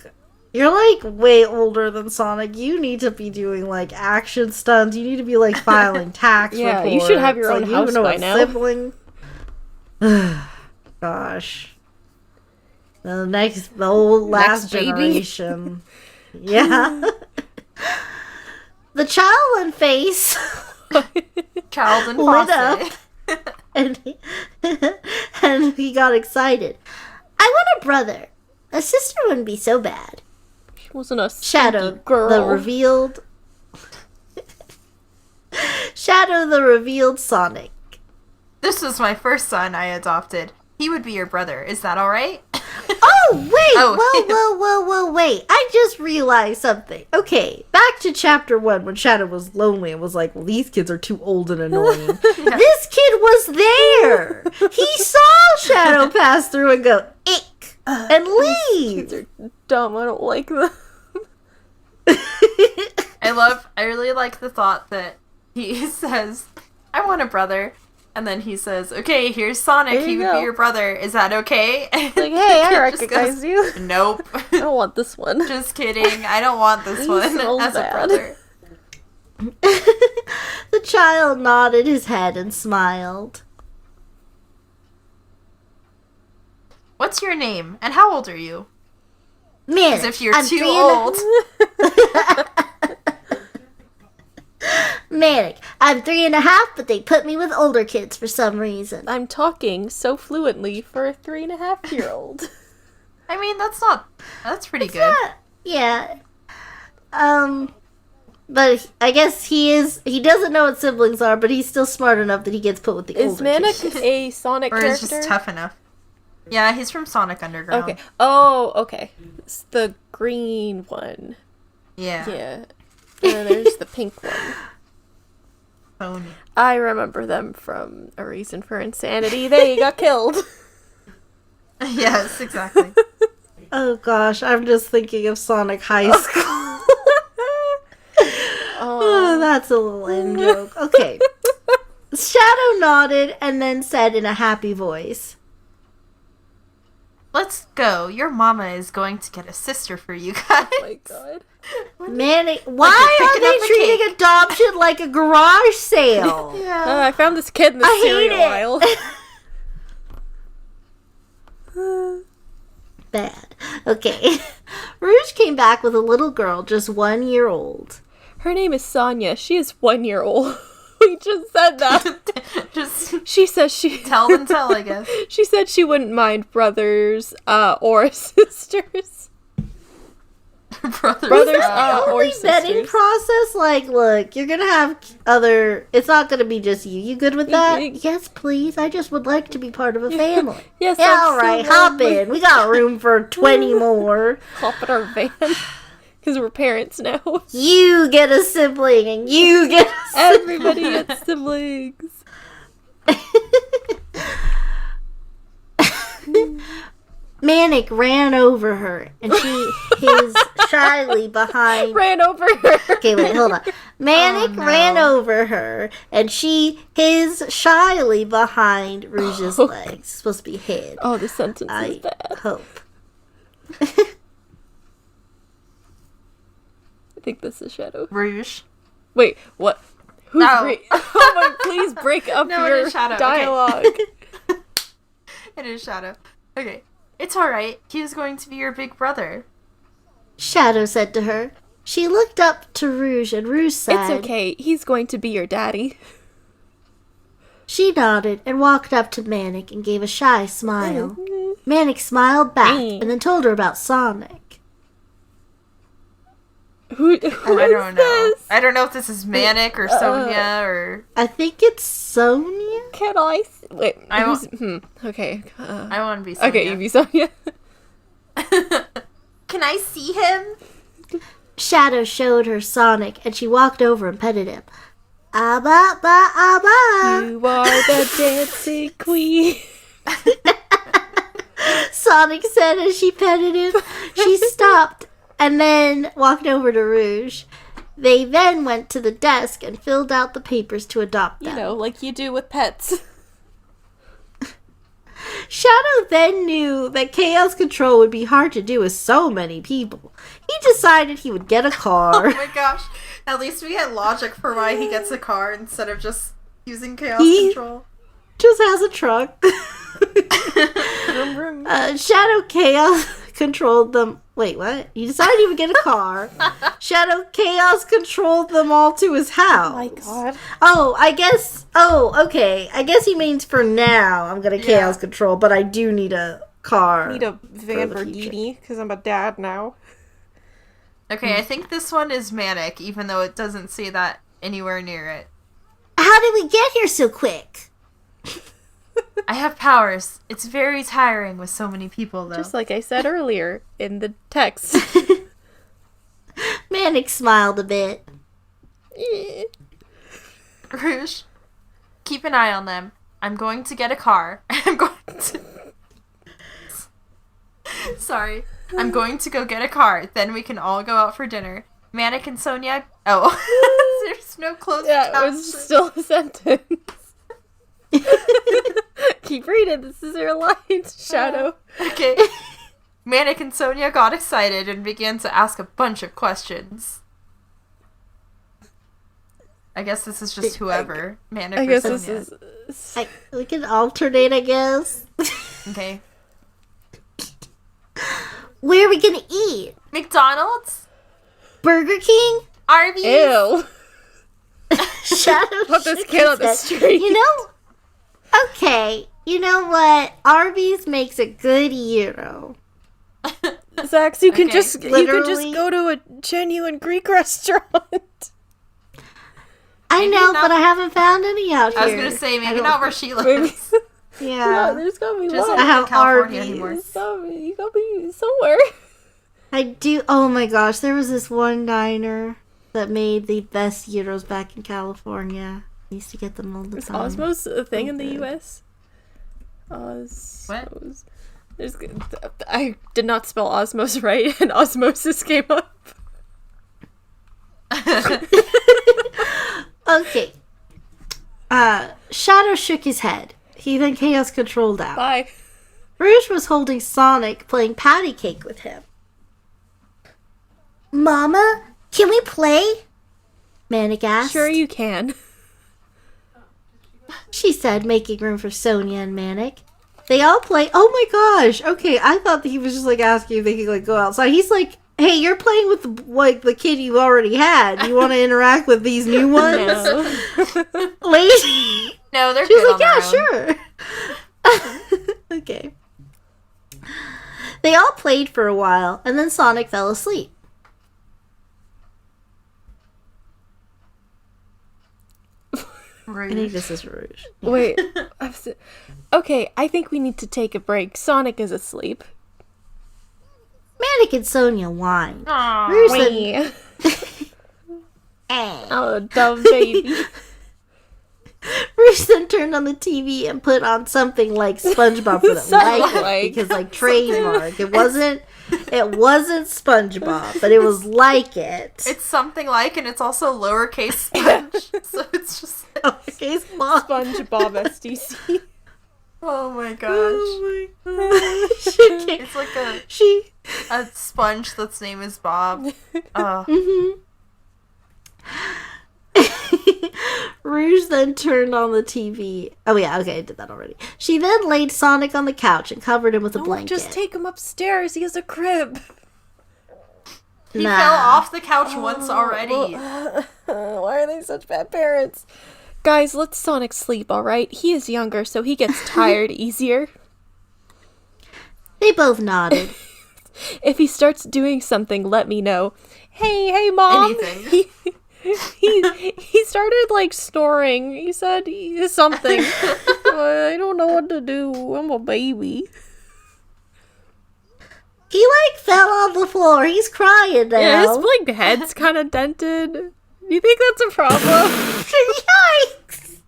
[SPEAKER 3] You're like way older than Sonic. You need to be doing like action stunts. You need to be like filing tax
[SPEAKER 2] Yeah,
[SPEAKER 3] reports.
[SPEAKER 2] you should have your own
[SPEAKER 3] Like, you
[SPEAKER 2] house
[SPEAKER 3] know
[SPEAKER 2] by
[SPEAKER 3] what
[SPEAKER 2] now.
[SPEAKER 3] Sibling. Gosh. The whole last
[SPEAKER 2] baby.
[SPEAKER 3] generation. Yeah. The child and face
[SPEAKER 1] Child and
[SPEAKER 3] lit
[SPEAKER 1] Fosse.
[SPEAKER 3] up, and he got excited. I want a brother. A sister wouldn't be so bad.
[SPEAKER 2] She wasn't a
[SPEAKER 3] Shadow,
[SPEAKER 2] stinky girl.
[SPEAKER 3] the revealed Sonic.
[SPEAKER 1] This was my first son I adopted. He would be your brother. Is that alright?
[SPEAKER 3] Oh, wait!
[SPEAKER 1] Oh.
[SPEAKER 3] Whoa, wait. I just realized something. Okay, back to chapter 1 when Shadow was lonely and was like, well, these kids are too old and annoying. This kid was there! He saw Shadow pass through and go, ick, and leave!
[SPEAKER 2] Kids are dumb. I don't like them.
[SPEAKER 1] I really like the thought that he says, I want a brother. And then he says, okay, here's Sonic.
[SPEAKER 2] There
[SPEAKER 1] He
[SPEAKER 2] you
[SPEAKER 1] would
[SPEAKER 2] go.
[SPEAKER 1] be your brother. Is that okay? And
[SPEAKER 2] Like, hey,
[SPEAKER 1] the
[SPEAKER 2] I
[SPEAKER 1] kid just
[SPEAKER 2] recognize
[SPEAKER 1] goes,
[SPEAKER 2] you.
[SPEAKER 1] Nope.
[SPEAKER 2] I don't want this one.
[SPEAKER 1] Just kidding. I don't want this
[SPEAKER 2] He
[SPEAKER 1] one
[SPEAKER 2] smells
[SPEAKER 1] as
[SPEAKER 2] bad.
[SPEAKER 1] a brother.
[SPEAKER 3] The child nodded his head and smiled.
[SPEAKER 1] What's your name? And how old are you?
[SPEAKER 3] Man,
[SPEAKER 1] As if you're
[SPEAKER 3] I'm
[SPEAKER 1] too
[SPEAKER 3] 3 and a-
[SPEAKER 1] old.
[SPEAKER 3] Manic. I'm 3.5, but they put me with older kids for some reason.
[SPEAKER 2] I'm talking so fluently for a 3.5-year-old.
[SPEAKER 1] I mean, that's pretty
[SPEAKER 3] It's
[SPEAKER 1] good.
[SPEAKER 3] not- yeah. But I guess he doesn't know what siblings are, but he's still smart enough that he gets put with the
[SPEAKER 2] Is
[SPEAKER 3] older
[SPEAKER 2] Manic
[SPEAKER 3] kids.
[SPEAKER 2] a Sonic
[SPEAKER 1] Or
[SPEAKER 2] character?
[SPEAKER 1] is just tough enough. Yeah, he's from Sonic Underground.
[SPEAKER 2] Okay. Oh, okay. It's the green one.
[SPEAKER 1] Yeah.
[SPEAKER 2] Yeah. And there's the pink one.
[SPEAKER 1] Pony.
[SPEAKER 2] I remember them from A Reason for Insanity. They got killed.
[SPEAKER 1] Yes, exactly.
[SPEAKER 3] Oh gosh, I'm just thinking of Sonic High School. Oh, that's a little in joke. Okay. Shadow nodded and then said in a happy voice,
[SPEAKER 1] Let's go. Your mama is going to get a sister for you guys.
[SPEAKER 2] Oh my god.
[SPEAKER 3] Manic, why
[SPEAKER 1] Like,
[SPEAKER 3] are
[SPEAKER 1] picking up
[SPEAKER 3] they
[SPEAKER 1] the
[SPEAKER 3] treating
[SPEAKER 1] cake.
[SPEAKER 3] adoption like a garage sale?
[SPEAKER 1] Yeah.
[SPEAKER 2] I found this kid in the
[SPEAKER 3] I hate
[SPEAKER 2] cereal
[SPEAKER 3] it.
[SPEAKER 2] aisle.
[SPEAKER 3] Bad. Okay. Rouge came back with a little girl just 1 year old.
[SPEAKER 2] Her name is Sonia. She is 1 year old. We just said that.
[SPEAKER 1] Just
[SPEAKER 2] She says she
[SPEAKER 1] tell them tell, I guess.
[SPEAKER 2] She said she wouldn't mind brothers or sisters.
[SPEAKER 1] Brothers.
[SPEAKER 2] Brothers or
[SPEAKER 3] Only vetting
[SPEAKER 2] sisters.
[SPEAKER 3] process, like, look, you're gonna have it's not gonna be just you. You good with that?
[SPEAKER 2] Mhm.
[SPEAKER 3] Yes, please. I just would like to be part of a family.
[SPEAKER 2] Yes,
[SPEAKER 3] Yeah,
[SPEAKER 2] that's
[SPEAKER 3] all right,
[SPEAKER 2] so
[SPEAKER 3] hop
[SPEAKER 2] lovely.
[SPEAKER 3] in. We got room for 20 more.
[SPEAKER 2] Hop in our van. Because we're parents now.
[SPEAKER 3] You get a sibling, and you get a sibling.
[SPEAKER 2] Everybody gets siblings.
[SPEAKER 3] Manic ran over her, and she his shyly behind.
[SPEAKER 2] Ran over her.
[SPEAKER 3] Okay, wait, hold on. Manic ran over her, and she his shyly behind Rouge's legs. It's supposed to be hid.
[SPEAKER 2] Oh, the sentence is bad.
[SPEAKER 3] I hope.
[SPEAKER 2] I think this is Shadow.
[SPEAKER 1] Rouge.
[SPEAKER 2] Wait, what? Who's
[SPEAKER 1] Oh.
[SPEAKER 2] Oh my, please break up
[SPEAKER 1] No, it
[SPEAKER 2] your
[SPEAKER 1] is Shadow. Okay.
[SPEAKER 2] dialogue.
[SPEAKER 1] It is Shadow. Okay. It's alright. He was going to be your big brother.
[SPEAKER 3] Shadow said to her. She looked up to Rouge, and Rouge said,
[SPEAKER 2] It's okay. He's going to be your daddy.
[SPEAKER 3] She nodded and walked up to Manic and gave a shy smile. Manic smiled back and then told her about Sonic.
[SPEAKER 2] Who
[SPEAKER 1] I don't know.
[SPEAKER 2] this?
[SPEAKER 1] I don't know if this is Manic or Sonia or...
[SPEAKER 3] I think it's Sonia?
[SPEAKER 2] Can I... Wait,
[SPEAKER 1] I
[SPEAKER 2] who's... Okay.
[SPEAKER 1] I want to be Sonia.
[SPEAKER 2] Okay, you be Sonia.
[SPEAKER 1] Can I see him?
[SPEAKER 3] Shadow showed her Sonic, and she walked over and petted him. Abba, ba, abba.
[SPEAKER 2] You are the dancing queen.
[SPEAKER 3] Sonic said as she petted him. She stopped and then walked over to Rouge. They then went to the desk and filled out the papers to adopt them.
[SPEAKER 2] You know, like you do with pets.
[SPEAKER 3] Shadow then knew that chaos control would be hard to do with so many people. He decided he would get a
[SPEAKER 1] Oh
[SPEAKER 3] car.
[SPEAKER 1] my gosh. At least we had logic for why he gets a car instead of just using chaos
[SPEAKER 3] He-
[SPEAKER 1] control.
[SPEAKER 3] Just has a truck.
[SPEAKER 2] Vroom, vroom.
[SPEAKER 3] Shadow Chaos controlled them. Wait, what? He decided he would get a car. Shadow Chaos controlled them all to his house.
[SPEAKER 2] Oh my god.
[SPEAKER 3] Oh, I guess. Oh, okay. I guess he means for now I'm gonna chaos control, but I do need a car.
[SPEAKER 2] I need a Van
[SPEAKER 3] for the future.
[SPEAKER 2] Verdini because I'm a dad now.
[SPEAKER 1] Okay, I think this one is Manic, even though it doesn't say that anywhere near it.
[SPEAKER 3] How did we get here so quick?
[SPEAKER 1] I have powers. It's very tiring with so many people, though.
[SPEAKER 2] Just like I said earlier in the text.
[SPEAKER 3] Manic smiled a bit.
[SPEAKER 1] Rouge, keep an eye on them. I'm going to get a car. I'm going to... Sorry. I'm going to go get a car. Then we can all go out for dinner. Manic and Sonia... Oh. There's no closed
[SPEAKER 2] Yeah, it
[SPEAKER 1] caption.
[SPEAKER 2] was still a sentence. Keep reading. This is your lines, Shadow.
[SPEAKER 1] Okay. Manic and Sonia got excited and began to ask a bunch of questions. I guess this is just whoever. Manic
[SPEAKER 2] I
[SPEAKER 1] or
[SPEAKER 2] guess
[SPEAKER 1] Sonia.
[SPEAKER 2] this is...
[SPEAKER 3] We can alternate, I guess.
[SPEAKER 1] Okay.
[SPEAKER 3] Where are we gonna eat?
[SPEAKER 1] McDonald's?
[SPEAKER 3] Burger King?
[SPEAKER 1] Arby's?
[SPEAKER 2] Ew.
[SPEAKER 3] Shadow
[SPEAKER 2] Put this
[SPEAKER 3] shook
[SPEAKER 2] kid on
[SPEAKER 3] his
[SPEAKER 2] the
[SPEAKER 3] head.
[SPEAKER 2] street.
[SPEAKER 3] You know? Okay. You know what? Arby's makes a good gyro.
[SPEAKER 2] Zax, you can
[SPEAKER 1] Okay.
[SPEAKER 2] just
[SPEAKER 3] Literally.
[SPEAKER 2] go to a genuine Greek restaurant.
[SPEAKER 3] I
[SPEAKER 1] Maybe
[SPEAKER 3] know,
[SPEAKER 1] not-
[SPEAKER 3] but I haven't found any out here.
[SPEAKER 1] I was gonna say,
[SPEAKER 3] I
[SPEAKER 1] maybe
[SPEAKER 3] don't-
[SPEAKER 1] not where she
[SPEAKER 2] Maybe.
[SPEAKER 1] lives.
[SPEAKER 2] No,
[SPEAKER 3] Yeah.
[SPEAKER 2] there's gotta be
[SPEAKER 1] Just
[SPEAKER 2] one.
[SPEAKER 3] I have
[SPEAKER 1] in California
[SPEAKER 3] Arby's.
[SPEAKER 1] anymore.
[SPEAKER 2] You gotta be somewhere.
[SPEAKER 3] I do. Oh my gosh, there was this one diner that made the best gyros back in California. I used to get them all the
[SPEAKER 2] Is
[SPEAKER 3] time.
[SPEAKER 2] Osmos a thing in the
[SPEAKER 3] Okay.
[SPEAKER 2] U.S.? Osmos.
[SPEAKER 1] What?
[SPEAKER 2] There's, I did not spell osmos right, and osmosis came up.
[SPEAKER 3] Okay. Shadow shook his head. He then chaos controlled out.
[SPEAKER 2] Bye.
[SPEAKER 3] Rouge was holding Sonic, playing patty cake with him. Mama, can we play? Manic asked.
[SPEAKER 2] Sure you can.
[SPEAKER 3] She said, making room for Sonia and Manic. They all play. Oh my gosh. Okay, I thought that he was just like asking if they could like go outside. He's like, hey, you're playing with the kid you already had. You want to interact with these new ones?
[SPEAKER 2] No.
[SPEAKER 3] Lady.
[SPEAKER 1] No, they're
[SPEAKER 3] She was
[SPEAKER 1] good
[SPEAKER 3] like,
[SPEAKER 1] on
[SPEAKER 3] yeah,
[SPEAKER 1] their own.
[SPEAKER 3] sure. Okay. They all played for a while, and then Sonic fell asleep. I think this is Rouge.
[SPEAKER 2] Wait. Okay, I think we need to take a break. Sonic is asleep.
[SPEAKER 3] Manic and Sonia whined.
[SPEAKER 1] Aw.
[SPEAKER 3] Rouge said,
[SPEAKER 2] Wee. Oh, dumb baby.
[SPEAKER 3] Bruce then turned on the TV and put on something like SpongeBob for them. Because like trademark. It wasn't SpongeBob, but it was like it.
[SPEAKER 1] It's something like, and it's also lowercase sponge. So it's just
[SPEAKER 3] lowercase
[SPEAKER 2] SpongeBob SDC.
[SPEAKER 1] Oh my gosh.
[SPEAKER 3] Oh my gosh.
[SPEAKER 1] It's like a sponge that's name is Bob.
[SPEAKER 3] Rouge then turned on the TV. Oh yeah, okay, I did that already. She then laid Sonic on the couch and covered him with a blanket.
[SPEAKER 2] Just take him upstairs. He has a crib.
[SPEAKER 1] He fell off the couch once already.
[SPEAKER 2] Why are they such bad parents? Guys, let Sonic sleep, alright? He is younger, so he gets tired easier.
[SPEAKER 3] They both nodded.
[SPEAKER 2] If he starts doing something, let me know. Hey, Mom!
[SPEAKER 1] Anything.
[SPEAKER 2] He started, like, snoring. He said something. I don't know what to do. I'm a baby.
[SPEAKER 3] He, like, fell on the floor. He's crying now.
[SPEAKER 2] Yeah, his, like, head's kind of dented. Do you think that's a problem?
[SPEAKER 3] Yikes!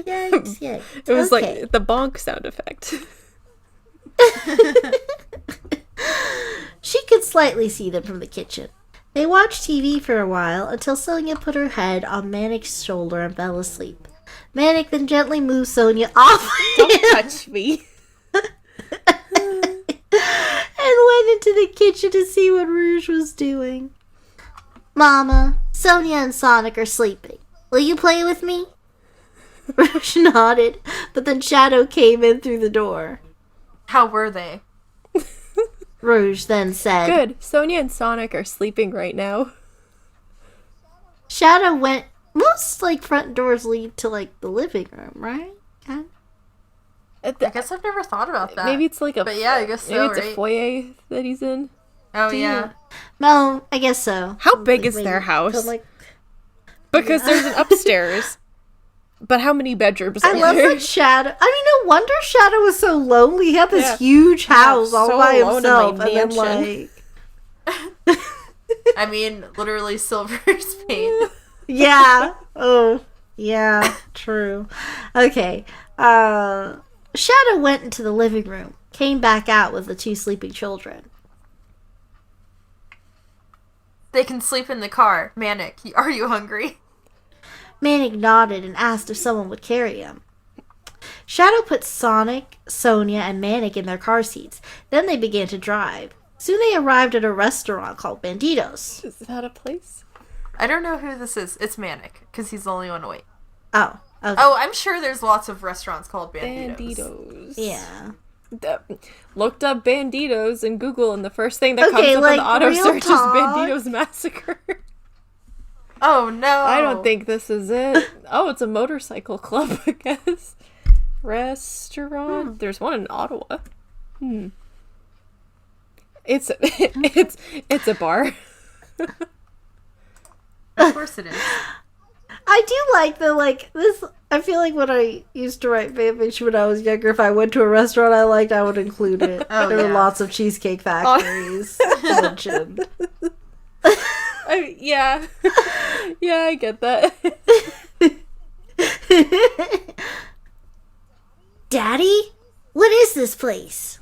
[SPEAKER 3] Yikes.
[SPEAKER 2] It was like the bonk sound effect.
[SPEAKER 3] She could slightly see them from the kitchen. They watched TV for a while until Sonia put her head on Manic's shoulder and fell asleep. Manic then gently moved Sonia off
[SPEAKER 2] Don't touch me.
[SPEAKER 3] and went into the kitchen to see what Rouge was doing. Mama, Sonia and Sonic are sleeping. Will you play with me? Rouge nodded, but then Shadow came in through the door.
[SPEAKER 1] How were they?
[SPEAKER 3] Rouge then said,
[SPEAKER 2] Good. Sonia and Sonic are sleeping right now.
[SPEAKER 3] Shadow went... Most, like, front doors lead to, like, the living room, right? Kind
[SPEAKER 1] I guess I've never thought about that.
[SPEAKER 2] Maybe it's like a...
[SPEAKER 1] But yeah, I guess so,
[SPEAKER 2] maybe it's
[SPEAKER 1] right?
[SPEAKER 2] a foyer that he's in.
[SPEAKER 1] Oh, yeah.
[SPEAKER 3] No, I guess so.
[SPEAKER 2] How big is their house? Because there's an upstairs. But how many bedrooms are
[SPEAKER 3] I love
[SPEAKER 2] there?
[SPEAKER 3] that Shadow. I mean, no wonder Shadow was so lonely. He had this huge house all
[SPEAKER 2] so
[SPEAKER 3] by
[SPEAKER 2] alone in my
[SPEAKER 3] himself. And then,
[SPEAKER 2] mansion.
[SPEAKER 3] like...
[SPEAKER 1] I mean, literally Silver's pain.
[SPEAKER 3] Yeah. Oh, yeah. True. Okay. Shadow went into the living room, came back out with the two sleeping children.
[SPEAKER 1] They can sleep in the car. Manic, are you hungry?
[SPEAKER 3] Manic nodded and asked if someone would carry him. Shadow put Sonic, Sonia, and Manic in their car seats. Then they began to drive. Soon they arrived at a restaurant called Banditos.
[SPEAKER 2] Is that a place?
[SPEAKER 1] I don't know who this is. It's Manic, because he's the only one awake.
[SPEAKER 3] Oh. Okay.
[SPEAKER 1] Oh, I'm sure there's lots of restaurants called Banditos.
[SPEAKER 2] Banditos.
[SPEAKER 3] Yeah.
[SPEAKER 2] Looked up Banditos in Google, and the first thing that comes up
[SPEAKER 3] like,
[SPEAKER 2] in the auto
[SPEAKER 3] real
[SPEAKER 2] search
[SPEAKER 3] talk.
[SPEAKER 2] is Banditos Massacre.
[SPEAKER 1] Oh, no.
[SPEAKER 2] I don't think this is it. Oh, it's a motorcycle club, I guess. Restaurant. There's one in Ottawa. It's a bar.
[SPEAKER 1] Of course it is.
[SPEAKER 3] I do like this. I feel like when I used to write fanfiction when I was younger, if I went to a restaurant I liked, I would include it.
[SPEAKER 1] Oh,
[SPEAKER 3] there were
[SPEAKER 1] yeah.
[SPEAKER 3] lots of Cheesecake Factories mentioned.
[SPEAKER 2] Yeah. Yeah, I get that.
[SPEAKER 3] Daddy? What is this place?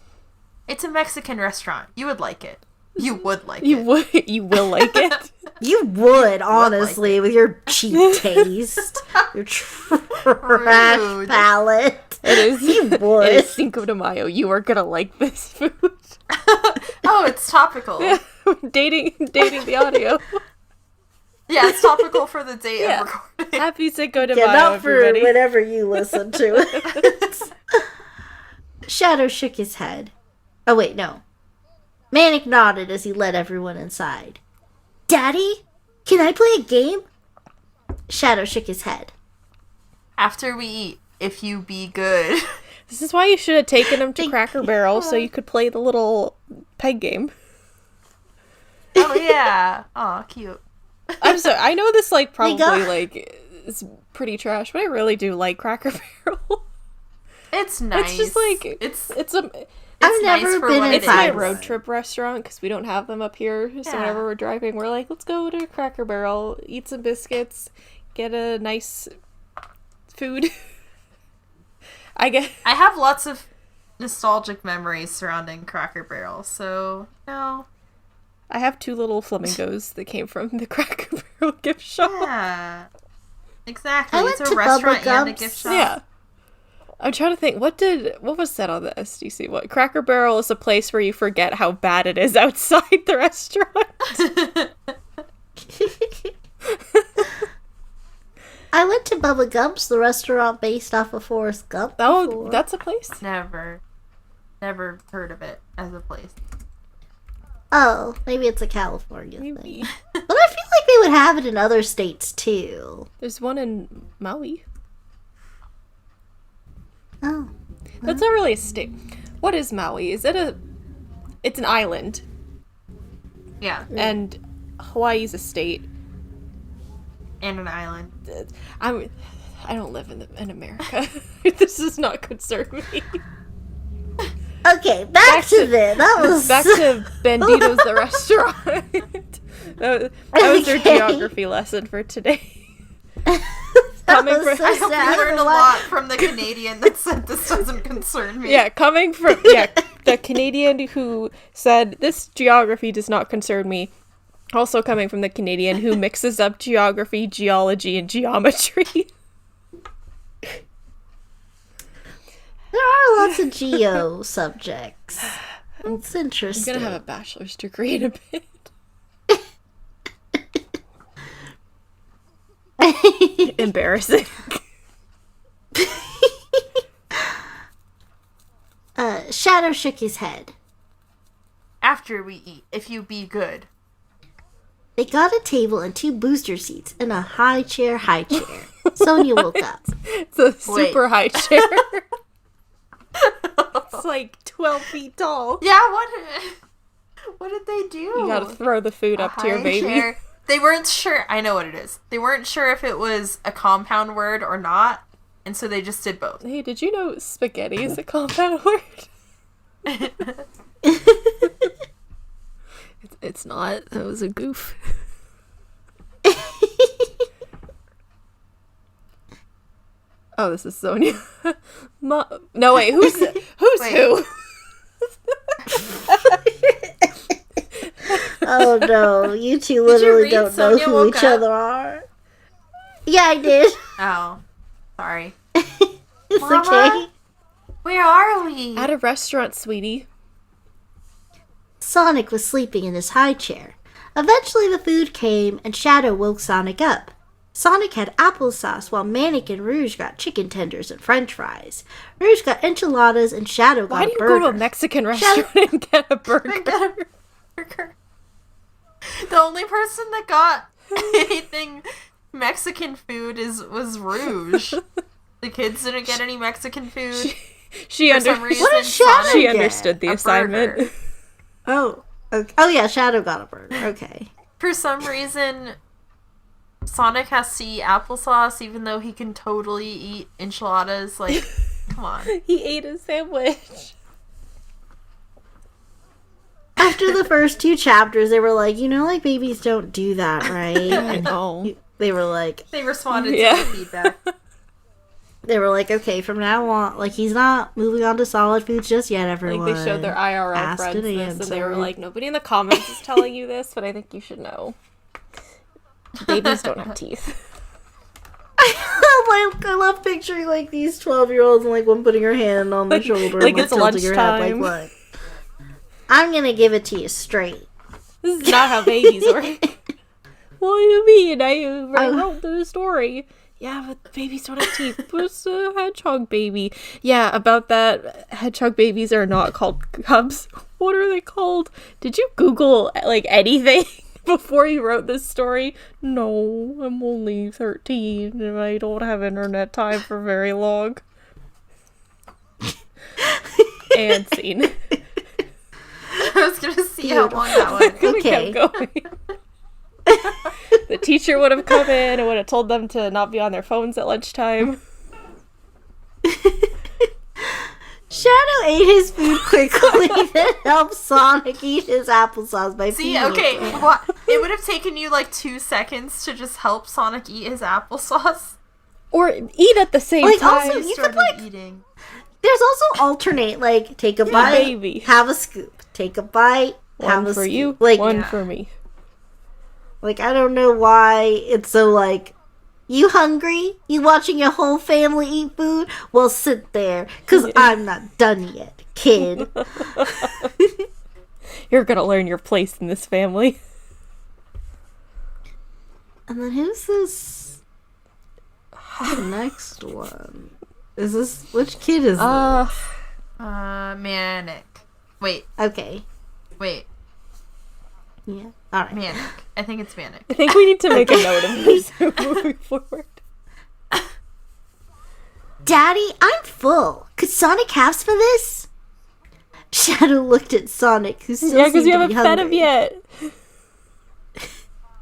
[SPEAKER 1] It's a Mexican restaurant. You would like it. You would like
[SPEAKER 2] You
[SPEAKER 1] it.
[SPEAKER 2] you will like it.
[SPEAKER 3] You would, honestly, with your cheap taste. Your trash
[SPEAKER 1] Rude.
[SPEAKER 3] palate.
[SPEAKER 2] It is.
[SPEAKER 3] You would.
[SPEAKER 2] It is Cinco de Mayo. You are gonna like this food.
[SPEAKER 1] Oh, it's topical.
[SPEAKER 2] Yeah. dating the audio.
[SPEAKER 1] Yeah, it's topical for the date
[SPEAKER 2] Yeah.
[SPEAKER 1] of recording.
[SPEAKER 2] Happy Cinco de
[SPEAKER 3] Get
[SPEAKER 2] Mayo,
[SPEAKER 3] up for
[SPEAKER 2] everybody.
[SPEAKER 3] whenever you listen to it. Shadow shook his head. Oh, wait, no. Manic nodded as he led everyone inside. Daddy? Can I play a game? Shadow shook his head.
[SPEAKER 1] After we eat, if you be good.
[SPEAKER 2] This is why you should have taken him to Cracker Barrel so you could play the little peg game.
[SPEAKER 1] Oh, yeah. Aw, cute.
[SPEAKER 2] I'm sorry. I know this probably
[SPEAKER 3] got-
[SPEAKER 2] is pretty trash, but I really do like Cracker Barrel.
[SPEAKER 1] It's nice.
[SPEAKER 2] It's just
[SPEAKER 1] It's
[SPEAKER 2] it's a
[SPEAKER 3] I've never been in
[SPEAKER 2] It's my
[SPEAKER 3] Five
[SPEAKER 2] road
[SPEAKER 3] Guys.
[SPEAKER 2] trip restaurant because we don't have them up here. So
[SPEAKER 1] Yeah.
[SPEAKER 2] whenever we're driving, we're like, let's go to Cracker Barrel, eat some biscuits, get a nice food.
[SPEAKER 1] I have lots of nostalgic memories surrounding Cracker Barrel, so no.
[SPEAKER 2] I have 2 little flamingos that came from the Cracker Barrel gift shop.
[SPEAKER 1] Yeah. Exactly.
[SPEAKER 3] I went
[SPEAKER 1] It's
[SPEAKER 3] to
[SPEAKER 1] a restaurant
[SPEAKER 3] Bubba
[SPEAKER 1] and a
[SPEAKER 3] Gumps.
[SPEAKER 1] gift shop.
[SPEAKER 2] Yeah. I'm trying to think, what was said on the SDC? What? Cracker Barrel is a place where you forget how bad it is outside the restaurant.
[SPEAKER 3] I went to Bubba Gumps, the restaurant based off of Forrest Gump.
[SPEAKER 2] Oh,
[SPEAKER 3] before.
[SPEAKER 2] that's a place?
[SPEAKER 1] Never heard of it as a place.
[SPEAKER 3] Oh, maybe it's a California thing.
[SPEAKER 2] Maybe.
[SPEAKER 3] But I feel like they would have it in other states too.
[SPEAKER 2] There's one in Maui.
[SPEAKER 3] Oh.
[SPEAKER 2] That's not really a state. What is Maui? It's an island,
[SPEAKER 1] Yeah,
[SPEAKER 2] and Hawaii's a state.
[SPEAKER 1] and an island.
[SPEAKER 2] I don't live in America. This does not concern me.
[SPEAKER 3] Okay, back to this. That was
[SPEAKER 2] Back to Bandito's the restaurant. that was their
[SPEAKER 3] Okay.
[SPEAKER 2] geography lesson for today.
[SPEAKER 3] that
[SPEAKER 2] coming
[SPEAKER 3] was
[SPEAKER 2] from-
[SPEAKER 3] so
[SPEAKER 1] I hope
[SPEAKER 3] sad.
[SPEAKER 1] you learned a lot from the Canadian that said this doesn't concern me.
[SPEAKER 2] Yeah, coming from the Canadian who said this geography does not concern me. Also coming from the Canadian who mixes up geography, geology, and geometry.
[SPEAKER 3] There are lots of geo subjects. It's
[SPEAKER 2] I'm
[SPEAKER 3] interesting.
[SPEAKER 2] gonna have a bachelor's degree in a bit. Embarrassing.
[SPEAKER 3] Shadow shook his head.
[SPEAKER 1] After we eat, if you be good.
[SPEAKER 3] They got a table and 2 booster seats and a high chair. Sonia woke up.
[SPEAKER 2] It's a super high chair. It's like 12 feet tall.
[SPEAKER 1] Yeah, what did they do?
[SPEAKER 2] You gotta throw the food up to your
[SPEAKER 1] High
[SPEAKER 2] baby.
[SPEAKER 1] chair. They weren't sure. I know what it is. They weren't sure if it was a compound word or not, and so they just did both.
[SPEAKER 2] Hey, did you know spaghetti is a compound word? It's not. That was a goof. Oh, this is Sonia. No, wait. Who's
[SPEAKER 1] Wait.
[SPEAKER 2] who?
[SPEAKER 3] Oh no, you two literally
[SPEAKER 1] read
[SPEAKER 3] don't know
[SPEAKER 1] Sonia
[SPEAKER 3] who
[SPEAKER 1] Woke
[SPEAKER 3] each
[SPEAKER 1] Up?
[SPEAKER 3] other are. Yeah, I did.
[SPEAKER 1] Oh, sorry.
[SPEAKER 3] It's
[SPEAKER 1] Mama?
[SPEAKER 3] okay.
[SPEAKER 1] Where are we?
[SPEAKER 2] At a restaurant, sweetie.
[SPEAKER 3] Sonic was sleeping in his high chair. Eventually the food came and Shadow woke Sonic up. Sonic had applesauce while Manic and Rouge got chicken tenders and french fries. Rouge got enchiladas and Shadow got
[SPEAKER 2] Why do
[SPEAKER 3] a
[SPEAKER 2] you
[SPEAKER 3] burger.
[SPEAKER 2] go to a Mexican restaurant and get a burger?
[SPEAKER 1] Burger. The only person that got anything Mexican food was Rouge. The kids didn't get any Mexican food.
[SPEAKER 2] She
[SPEAKER 1] For some reason,
[SPEAKER 3] What did Shadow
[SPEAKER 1] Sonic
[SPEAKER 2] She
[SPEAKER 3] get?
[SPEAKER 2] understood the
[SPEAKER 1] a
[SPEAKER 2] assignment.
[SPEAKER 1] burger.
[SPEAKER 3] Oh, okay. Oh yeah, Shadow got a burger. Okay.
[SPEAKER 1] For some reason, Sonic has to eat applesauce even though he can totally eat enchiladas. Like, come on.
[SPEAKER 2] He ate a sandwich.
[SPEAKER 3] After the first 2 chapters, they were like, like babies don't do that, right? And
[SPEAKER 2] know.
[SPEAKER 3] they were like,
[SPEAKER 1] They responded
[SPEAKER 2] Yeah.
[SPEAKER 1] to the feedback.
[SPEAKER 3] okay, from now on, like he's not moving on to solid foods just yet. Everyone.
[SPEAKER 2] Like they showed their IRL
[SPEAKER 3] Asked
[SPEAKER 2] friends
[SPEAKER 3] and
[SPEAKER 2] this, and they were
[SPEAKER 3] answered.
[SPEAKER 2] like, nobody in the comments is telling you this, but I think you should know. Babies don't have teeth.
[SPEAKER 3] I love picturing like these 12-year-olds and like one putting her hand on the shoulder,
[SPEAKER 2] like
[SPEAKER 3] and,
[SPEAKER 2] it's
[SPEAKER 3] tilting her head,
[SPEAKER 2] lunchtime.
[SPEAKER 3] like what? I'm gonna give it to you straight.
[SPEAKER 2] This is not how babies work. What do you mean? I wrote the story. Yeah, but babies don't have teeth. What's a hedgehog baby? Yeah, about that, hedgehog babies are not called cubs. What are they called? Did you Google, like, anything before you wrote this story? No, I'm only 13 and I don't have internet time for very long. And scene.
[SPEAKER 1] I was gonna see how long that was.
[SPEAKER 2] We kept going. The teacher would have come in and would have told them to not be on their phones at lunchtime.
[SPEAKER 3] Shadow ate his food quickly, then helped Sonic eat his applesauce by
[SPEAKER 1] See,
[SPEAKER 3] feeding
[SPEAKER 1] okay,
[SPEAKER 3] it to him.
[SPEAKER 1] it would have taken you like 2 seconds to just help Sonic eat his applesauce.
[SPEAKER 2] Or eat at the same time.
[SPEAKER 3] Also, you could,
[SPEAKER 1] eating.
[SPEAKER 3] there's also alternate, like, take a bite,
[SPEAKER 2] baby.
[SPEAKER 3] have a scoop. Take a bite, have
[SPEAKER 2] One
[SPEAKER 3] a
[SPEAKER 2] for
[SPEAKER 3] scoop.
[SPEAKER 2] you,
[SPEAKER 3] Like,
[SPEAKER 2] one for me.
[SPEAKER 3] Like, I don't know why it's so, like, you hungry? You watching your whole family eat food? Well, sit there, because I'm not done yet, kid.
[SPEAKER 2] You're gonna learn your place in this family.
[SPEAKER 3] And then who's this? The next one. Is this, which kid is this?
[SPEAKER 1] Manic. Wait,
[SPEAKER 3] Okay.
[SPEAKER 1] wait.
[SPEAKER 3] Yeah. Alright.
[SPEAKER 1] Manic. I think it's Manic.
[SPEAKER 2] I think we need to make a note of this moving forward.
[SPEAKER 3] Daddy, I'm full. Could Sonic have some of this? Shadow looked at Sonic, who still
[SPEAKER 2] Yeah, because
[SPEAKER 3] seemed
[SPEAKER 2] you
[SPEAKER 3] to
[SPEAKER 2] haven't
[SPEAKER 3] be
[SPEAKER 2] fed him
[SPEAKER 3] hungry.
[SPEAKER 2] yet.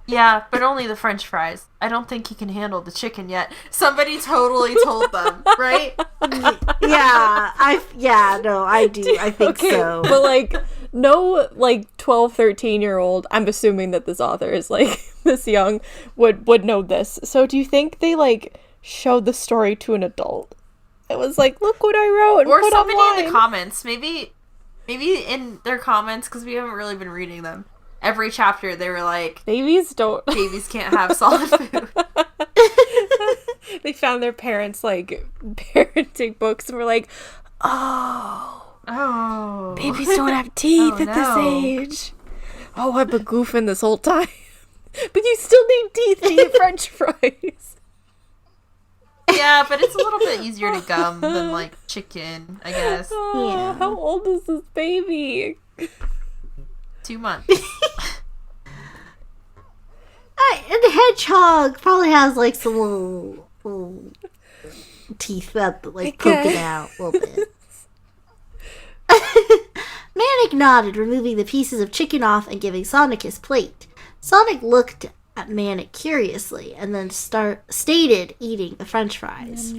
[SPEAKER 1] Yeah, but only the French fries. I don't think he can handle the chicken yet. Somebody totally told them, right?
[SPEAKER 3] No, I do. I think so.
[SPEAKER 2] But, like, no, like, 12, 13-year-old, I'm assuming that this author is, like, this young, would know this. So do you think they, like, showed the story to an adult? It was like, look what I wrote and
[SPEAKER 1] Or
[SPEAKER 2] put
[SPEAKER 1] somebody
[SPEAKER 2] online.
[SPEAKER 1] in the comments. Maybe in their comments, because we haven't really been reading them. Every chapter, they were like,
[SPEAKER 2] Babies don't.
[SPEAKER 1] babies can't have solid food.
[SPEAKER 2] They found their parents, like, parenting books and were like, oh, babies don't have teeth
[SPEAKER 1] Oh,
[SPEAKER 2] at this
[SPEAKER 1] no.
[SPEAKER 2] age. Oh, I've been goofing this whole time. But you still need teeth to eat French fries.
[SPEAKER 1] Yeah, but it's a little bit easier to gum than, like, chicken, I guess.
[SPEAKER 2] Oh,
[SPEAKER 3] Yeah.
[SPEAKER 2] how old is this baby?
[SPEAKER 1] 2 months.
[SPEAKER 3] And the hedgehog probably has, like, some little teeth that, like, poking out a little bit. Manic nodded, removing the pieces of chicken off and giving Sonic his plate. Sonic looked at Manic curiously and then stated eating the French fries.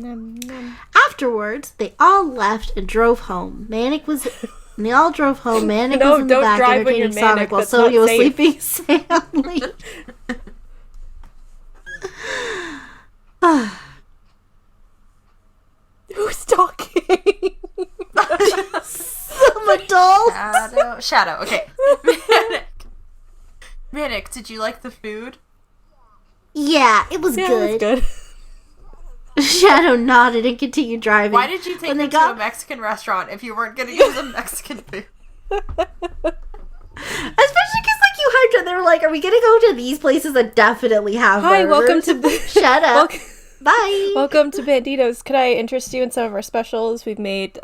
[SPEAKER 3] Afterwards, they all left and drove home. Manic was in the
[SPEAKER 2] don't
[SPEAKER 3] back
[SPEAKER 2] drive when you're
[SPEAKER 3] entertaining Sonic
[SPEAKER 2] manic.
[SPEAKER 3] while
[SPEAKER 2] That's not
[SPEAKER 3] Sonia was
[SPEAKER 2] safe.
[SPEAKER 3] sleeping soundly.
[SPEAKER 2] Who's talking?
[SPEAKER 3] Some adult.
[SPEAKER 1] Shadow. Okay. Manic, did you like the food?
[SPEAKER 3] Yeah, it was
[SPEAKER 2] Yeah,
[SPEAKER 3] good.
[SPEAKER 2] it was good.
[SPEAKER 3] Shadow nodded and continued driving.
[SPEAKER 1] Why did you take
[SPEAKER 3] When they
[SPEAKER 1] them to
[SPEAKER 3] got-
[SPEAKER 1] a Mexican restaurant if you weren't going to give them Mexican food?
[SPEAKER 3] Especially because, like, you hyped it. They were like, are we going to go to these places that definitely have
[SPEAKER 2] Hi, welcome
[SPEAKER 3] burgers?
[SPEAKER 2] to
[SPEAKER 3] Shut up.
[SPEAKER 2] Welcome-
[SPEAKER 3] Bye.
[SPEAKER 2] Welcome to Banditos. Could I interest you in some of our specials? We've made,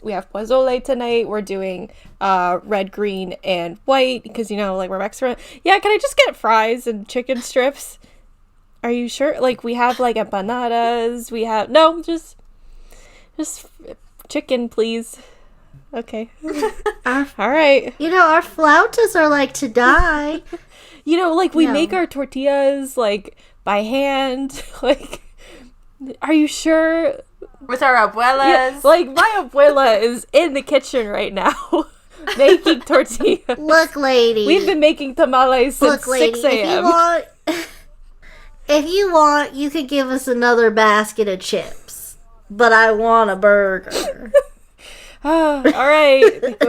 [SPEAKER 2] we have pozole tonight. We're doing red, green, and white because, you know, like, we're Mexican. Yeah, can I just get fries and chicken strips? Are you sure? Like, we have, like, empanadas. We have, no, just chicken, please. Okay. All right.
[SPEAKER 3] You know, our flautas are like to die.
[SPEAKER 2] You know, like, we
[SPEAKER 3] No.
[SPEAKER 2] make our tortillas, like, by hand. Like, are you sure?
[SPEAKER 1] With our abuelas?
[SPEAKER 2] Yeah, like, my abuela is in the kitchen right now making tortillas.
[SPEAKER 3] Look, lady.
[SPEAKER 2] We've been making tamales since
[SPEAKER 3] Look, lady.
[SPEAKER 2] 6 a.m.
[SPEAKER 3] If you want, you could give us another basket of chips. But I want a burger.
[SPEAKER 2] All right.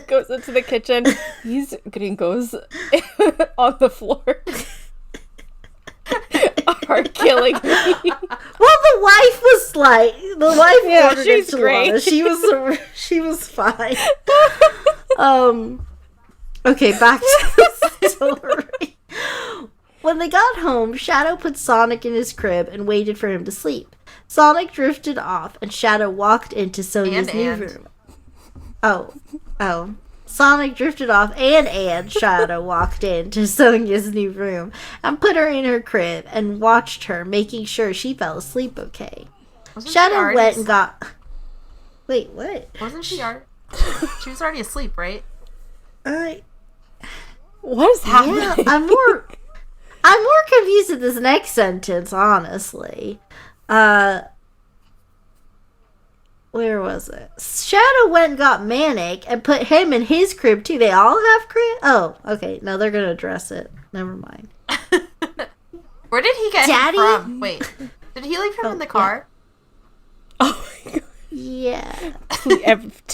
[SPEAKER 2] Goes into the kitchen. These gringos on the floor are killing me.
[SPEAKER 3] Well, the wife was like,
[SPEAKER 2] Yeah,
[SPEAKER 3] ordered
[SPEAKER 2] she's
[SPEAKER 3] enchiladas.
[SPEAKER 2] great.
[SPEAKER 3] She was fine. Okay, back to the story. When they got home, Shadow put Sonic in his crib and waited for him to sleep. Sonic drifted off, and Shadow walked into Sonia's new room. Oh. Sonic drifted off, and Shadow walked into Sonia's new room and put her in her crib and watched her, making sure she fell asleep okay.
[SPEAKER 1] Wasn't she
[SPEAKER 3] Shadow
[SPEAKER 1] already
[SPEAKER 3] went and got... Wait, what?
[SPEAKER 1] Wasn't she already... She was already asleep, right?
[SPEAKER 2] What is happening?
[SPEAKER 3] Yeah, I'm more confused at this next sentence, honestly. where was it? Shadow went and got Manic and put him in his crib too. They all have crib? Oh, okay. No, they're gonna address it. Never mind.
[SPEAKER 1] Where did he get
[SPEAKER 3] Daddy?
[SPEAKER 1] him from? Wait, did he leave him in the car?
[SPEAKER 2] Oh my god.
[SPEAKER 3] Yeah.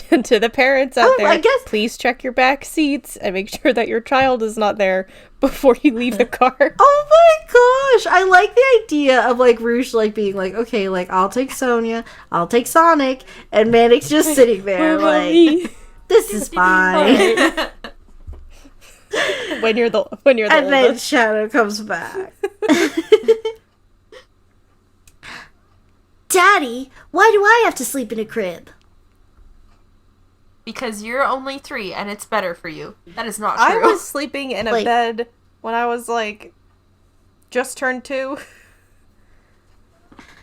[SPEAKER 2] To the parents out there,
[SPEAKER 3] I guess...
[SPEAKER 2] please check your back seats and make sure that your child is not there before you leave the car.
[SPEAKER 3] Oh my gosh, I like the idea of like Rouge like being like, okay, like I'll take Sonia, I'll take Sonic, and Manic's just sitting there like, this is fine.
[SPEAKER 2] when you're the
[SPEAKER 3] and then
[SPEAKER 2] oldest.
[SPEAKER 3] Shadow comes back. Daddy, why do I have to sleep in a crib?
[SPEAKER 1] Because you're only 3 and it's better for you. That is not true.
[SPEAKER 2] I was sleeping in a
[SPEAKER 3] Like-
[SPEAKER 2] bed when I was like just turned 2.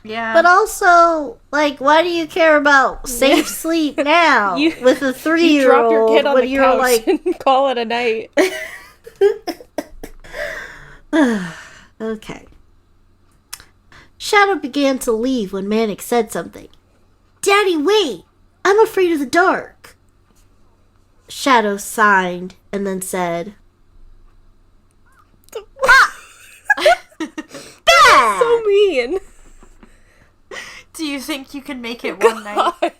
[SPEAKER 1] Yeah.
[SPEAKER 3] But also, like, why do you care about safe sleep now with a
[SPEAKER 2] You
[SPEAKER 3] 3-year-old
[SPEAKER 2] drop your kid on
[SPEAKER 3] when
[SPEAKER 2] the
[SPEAKER 3] you're
[SPEAKER 2] couch
[SPEAKER 3] like,
[SPEAKER 2] and call it a night.
[SPEAKER 3] okay. Shadow began to leave when Manic said something. Daddy, wait! I'm afraid of the dark. Shadow sighed and then said, Dad!
[SPEAKER 2] So mean.
[SPEAKER 1] Do you think you can make it one night?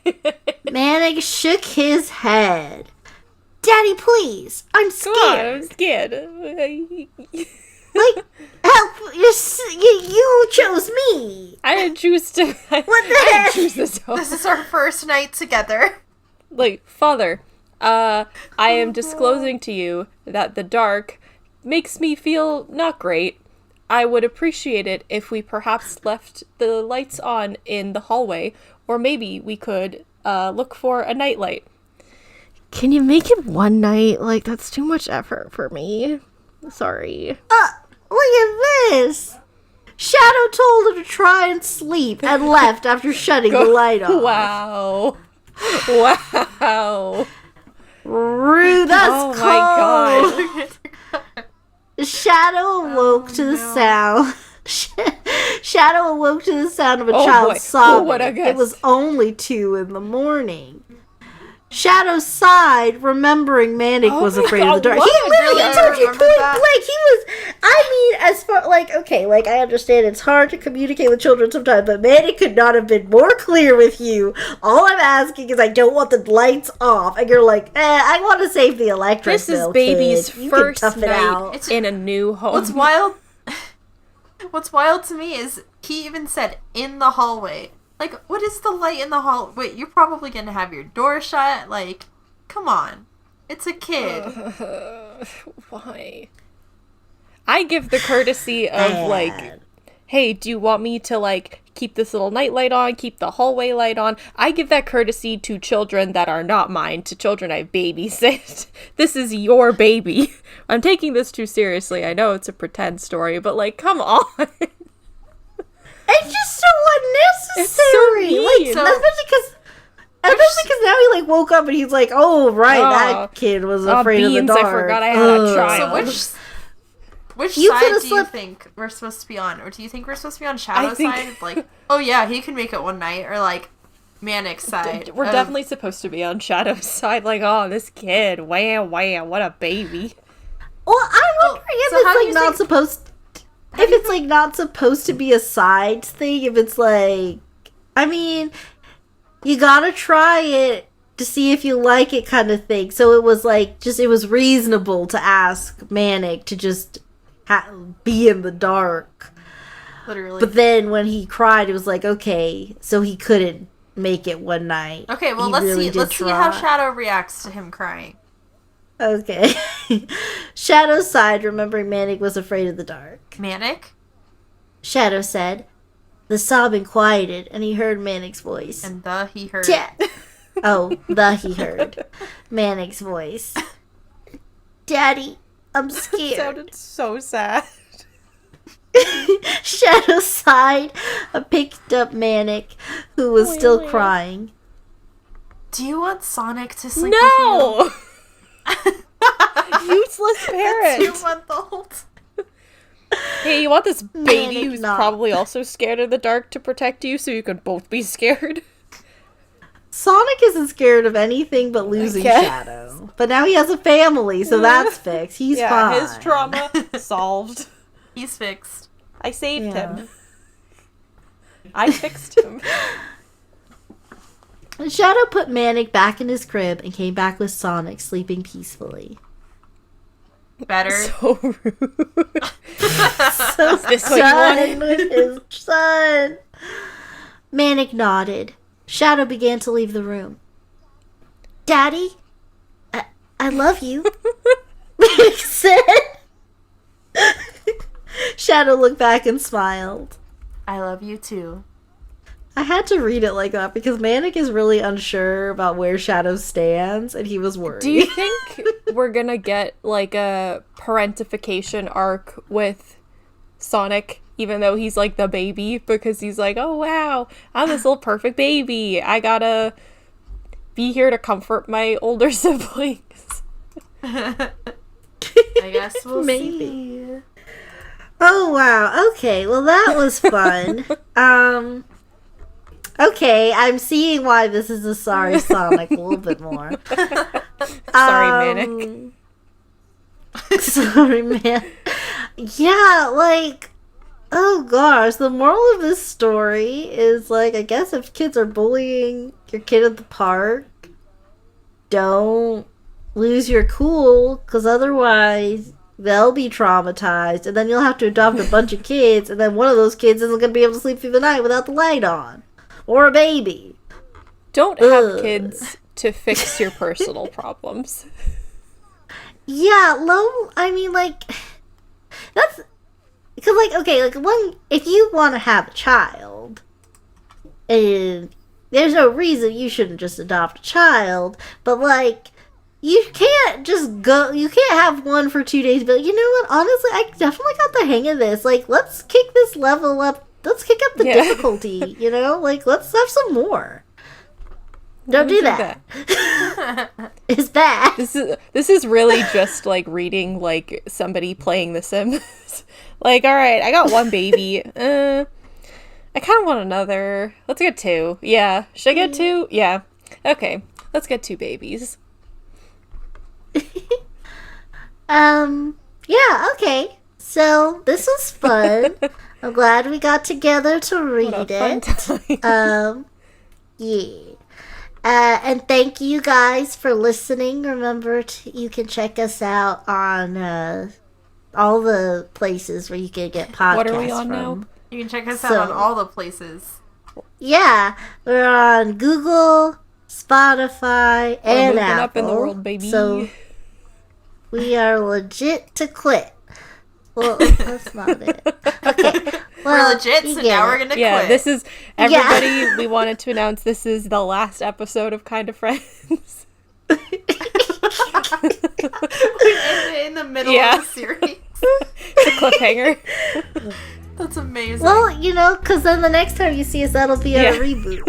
[SPEAKER 3] Manic shook his head. Daddy, please! I'm
[SPEAKER 2] Come on,
[SPEAKER 3] scared.
[SPEAKER 2] I'm scared.
[SPEAKER 3] Like, help! You chose me.
[SPEAKER 2] I didn't choose to.
[SPEAKER 3] What the
[SPEAKER 2] I
[SPEAKER 3] heck?
[SPEAKER 2] didn't choose this home.
[SPEAKER 1] This is our first night together.
[SPEAKER 2] Like, Father, I am disclosing to you that the dark makes me feel not great. I would appreciate it if we perhaps left the lights on in the hallway, or maybe we could look for a nightlight. Can you make it one night? Like, that's too much effort for me. Sorry.
[SPEAKER 3] Look at this. Shadow told her to try and sleep and left after shutting the light off.
[SPEAKER 2] Wow. Wow.
[SPEAKER 3] Rude, that's
[SPEAKER 2] Oh
[SPEAKER 3] cold.
[SPEAKER 2] my god.
[SPEAKER 3] Shadow awoke to the sound. Shadow awoke to the sound of a
[SPEAKER 2] Oh,
[SPEAKER 3] child
[SPEAKER 2] boy.
[SPEAKER 3] sobbing.
[SPEAKER 2] Oh, what a guess.
[SPEAKER 3] It was only 2 a.m. Shadow sighed, remembering Manic
[SPEAKER 2] Oh
[SPEAKER 3] was
[SPEAKER 2] my
[SPEAKER 3] afraid
[SPEAKER 2] God,
[SPEAKER 3] of the dark.
[SPEAKER 2] what?
[SPEAKER 3] He literally
[SPEAKER 1] Really?
[SPEAKER 3] told you
[SPEAKER 1] Remember
[SPEAKER 3] point
[SPEAKER 1] that?
[SPEAKER 3] blank. He was. I mean, as far like okay, like I understand it's hard to communicate with children sometimes, but Manic could not have been more clear with you. All I'm asking is I don't want the lights off, and you're like, I want to save the electric
[SPEAKER 2] This is
[SPEAKER 3] bill,
[SPEAKER 2] baby's
[SPEAKER 3] kid. You can
[SPEAKER 2] first
[SPEAKER 3] tough it
[SPEAKER 2] night
[SPEAKER 3] out.
[SPEAKER 2] in a new home.
[SPEAKER 1] What's wild to me is he even said in the hallway. Like, what is the light in the hall? Wait, you're probably gonna have your door shut. Like, come on, it's a kid.
[SPEAKER 2] Why? I give the courtesy of like,
[SPEAKER 3] Bad.
[SPEAKER 2] hey, do you want me to like keep this little night light on, keep the hallway light on? I give that courtesy to children that are not mine, to children I babysit. This is your baby. I'm taking this too seriously. I know it's a pretend story, but like, come on.
[SPEAKER 3] It's just so unnecessary.
[SPEAKER 2] mean.
[SPEAKER 3] Like,
[SPEAKER 1] So-
[SPEAKER 3] especially because now he like woke up and he's like, oh right, that kid was afraid of the
[SPEAKER 2] beans,
[SPEAKER 3] dark.
[SPEAKER 2] I forgot I had a
[SPEAKER 3] Ugh.
[SPEAKER 2] child.
[SPEAKER 1] So which
[SPEAKER 3] You
[SPEAKER 1] side
[SPEAKER 3] could've
[SPEAKER 1] do you
[SPEAKER 3] slept-
[SPEAKER 1] think we're supposed to be on? Or do you think we're supposed to be on Shadow's
[SPEAKER 2] think-
[SPEAKER 1] side? Like, oh yeah, he can make it one night. Or like, Manic's side.
[SPEAKER 2] We're
[SPEAKER 1] of-
[SPEAKER 2] definitely supposed to be on Shadow's side. Like, oh, this kid, wham, what a baby.
[SPEAKER 3] Well, I'm wondering if
[SPEAKER 1] so how do
[SPEAKER 3] it's
[SPEAKER 1] you
[SPEAKER 3] like not
[SPEAKER 1] think-
[SPEAKER 3] supposed. If it's like not supposed to be a side thing, if it's like, I mean, you gotta try it to see if you like it, kind of thing. So it was like it was reasonable to ask Manic to just be in the dark.
[SPEAKER 1] Literally.
[SPEAKER 3] But then when he cried, it was like, okay, so he couldn't make it one night.
[SPEAKER 1] Okay, well
[SPEAKER 3] He
[SPEAKER 1] let's
[SPEAKER 3] really
[SPEAKER 1] see.
[SPEAKER 3] did
[SPEAKER 1] Let's see how
[SPEAKER 3] try.
[SPEAKER 1] Shadow reacts to him crying.
[SPEAKER 3] Okay. Shadow sighed, remembering Manic was afraid of the dark.
[SPEAKER 1] Manic
[SPEAKER 3] Shadow said. The sobbing quieted, and he heard Manic's voice.
[SPEAKER 1] and he heard.
[SPEAKER 3] Yeah. He heard Manic's voice. Daddy, I'm
[SPEAKER 2] It
[SPEAKER 3] scared.
[SPEAKER 2] sounded so sad.
[SPEAKER 3] Shadow sighed and picked up Manic, who was still crying.
[SPEAKER 1] Do you want Sonic to sleep with you?
[SPEAKER 2] No! Useless parent.
[SPEAKER 1] 2-month-old.
[SPEAKER 2] Hey, you want this baby
[SPEAKER 3] Manic
[SPEAKER 2] who's
[SPEAKER 3] not.
[SPEAKER 2] probably also scared of the dark to protect you so you can both be scared?
[SPEAKER 3] Sonic isn't scared of anything but losing Shadow. But now he has a family, so that's fixed. He's fine.
[SPEAKER 2] His trauma solved.
[SPEAKER 1] He's fixed.
[SPEAKER 2] I saved him. I fixed him.
[SPEAKER 3] Shadow put Manic back in his crib and came back with Sonic sleeping peacefully.
[SPEAKER 1] Better.
[SPEAKER 2] So rude.
[SPEAKER 3] So
[SPEAKER 2] this what you wanted?
[SPEAKER 3] with his son. Manic nodded. Shadow began to leave the room. Daddy, I love you. Manic said. Shadow looked back and smiled.
[SPEAKER 1] I love you too.
[SPEAKER 3] I had to read it like that because Manic is really unsure about where Shadow stands, and he was worried.
[SPEAKER 2] Do you think we're gonna get, like, a parentification arc with Sonic, even though he's, like, the baby? Because he's like, oh, wow, I'm this little perfect baby. I gotta be here to comfort my older siblings.
[SPEAKER 1] I guess we'll see.
[SPEAKER 3] Oh, wow. Okay, well, that was fun. Okay, I'm seeing why this is a sorry Sonic a little bit more.
[SPEAKER 2] Sorry, Manic.
[SPEAKER 3] Sorry, man. Yeah, like, oh gosh, the moral of this story is, like, I guess if kids are bullying your kid at the park, don't lose your cool, because otherwise they'll be traumatized, and then you'll have to adopt a bunch of kids, and then one of those kids isn't going to be able to sleep through the night without the light on. Or a baby.
[SPEAKER 2] Don't have kids to fix your personal problems.
[SPEAKER 3] Yeah, I mean, like, that's, because, like, okay, like, if you want to have a child, and there's no reason you shouldn't just adopt a child, but, like, you can't have one for 2 days, but you know what, honestly, I definitely got the hang of this, like, let's kick this level up. Let's kick up the difficulty, you know? Like, let's have some more. Don't do that. It's bad.
[SPEAKER 2] This is really just, like, reading, like, somebody playing The Sims. Like, alright, I got one baby. I kind of want another. Let's get 2. Yeah. Should I get 2? Yeah. Okay. Let's get 2 babies.
[SPEAKER 3] Yeah, okay. So, this was fun. I'm glad we got together to read it. Yeah. And thank you guys for listening. Remember, you can check us out on all the places where you can get podcasts.
[SPEAKER 2] What are we on
[SPEAKER 3] from.
[SPEAKER 2] now?
[SPEAKER 1] You can check us out on all the places.
[SPEAKER 3] Yeah, we're on Google, Spotify, and Apple.
[SPEAKER 2] Up in the world, baby.
[SPEAKER 3] So we are legit to quit. Well, that's not it. Okay. Well,
[SPEAKER 1] we're legit, so now we're gonna quit.
[SPEAKER 2] This is everybody. We wanted to announce this is the last episode of Kind of Friends.
[SPEAKER 1] We ended it in the middle of the series.
[SPEAKER 2] It's a cliffhanger.
[SPEAKER 1] That's amazing.
[SPEAKER 3] Well, you know, because then the next time you see us, that'll be our reboot.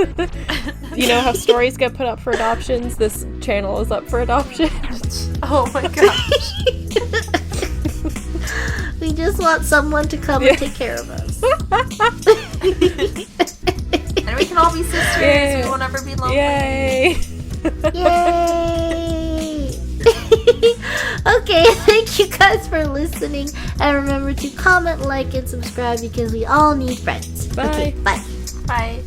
[SPEAKER 2] You know how stories get put up for adoptions? This channel is up for adoption.
[SPEAKER 1] Oh my gosh.
[SPEAKER 3] We just want someone to come and take care of us.
[SPEAKER 1] And we can all be sisters.
[SPEAKER 2] Yay.
[SPEAKER 1] We won't ever be lonely.
[SPEAKER 2] Yay!
[SPEAKER 3] Yay! Okay, thank you guys for listening. And remember to comment, like, and subscribe because we all need friends.
[SPEAKER 2] Bye.
[SPEAKER 3] Okay, bye.
[SPEAKER 1] Bye.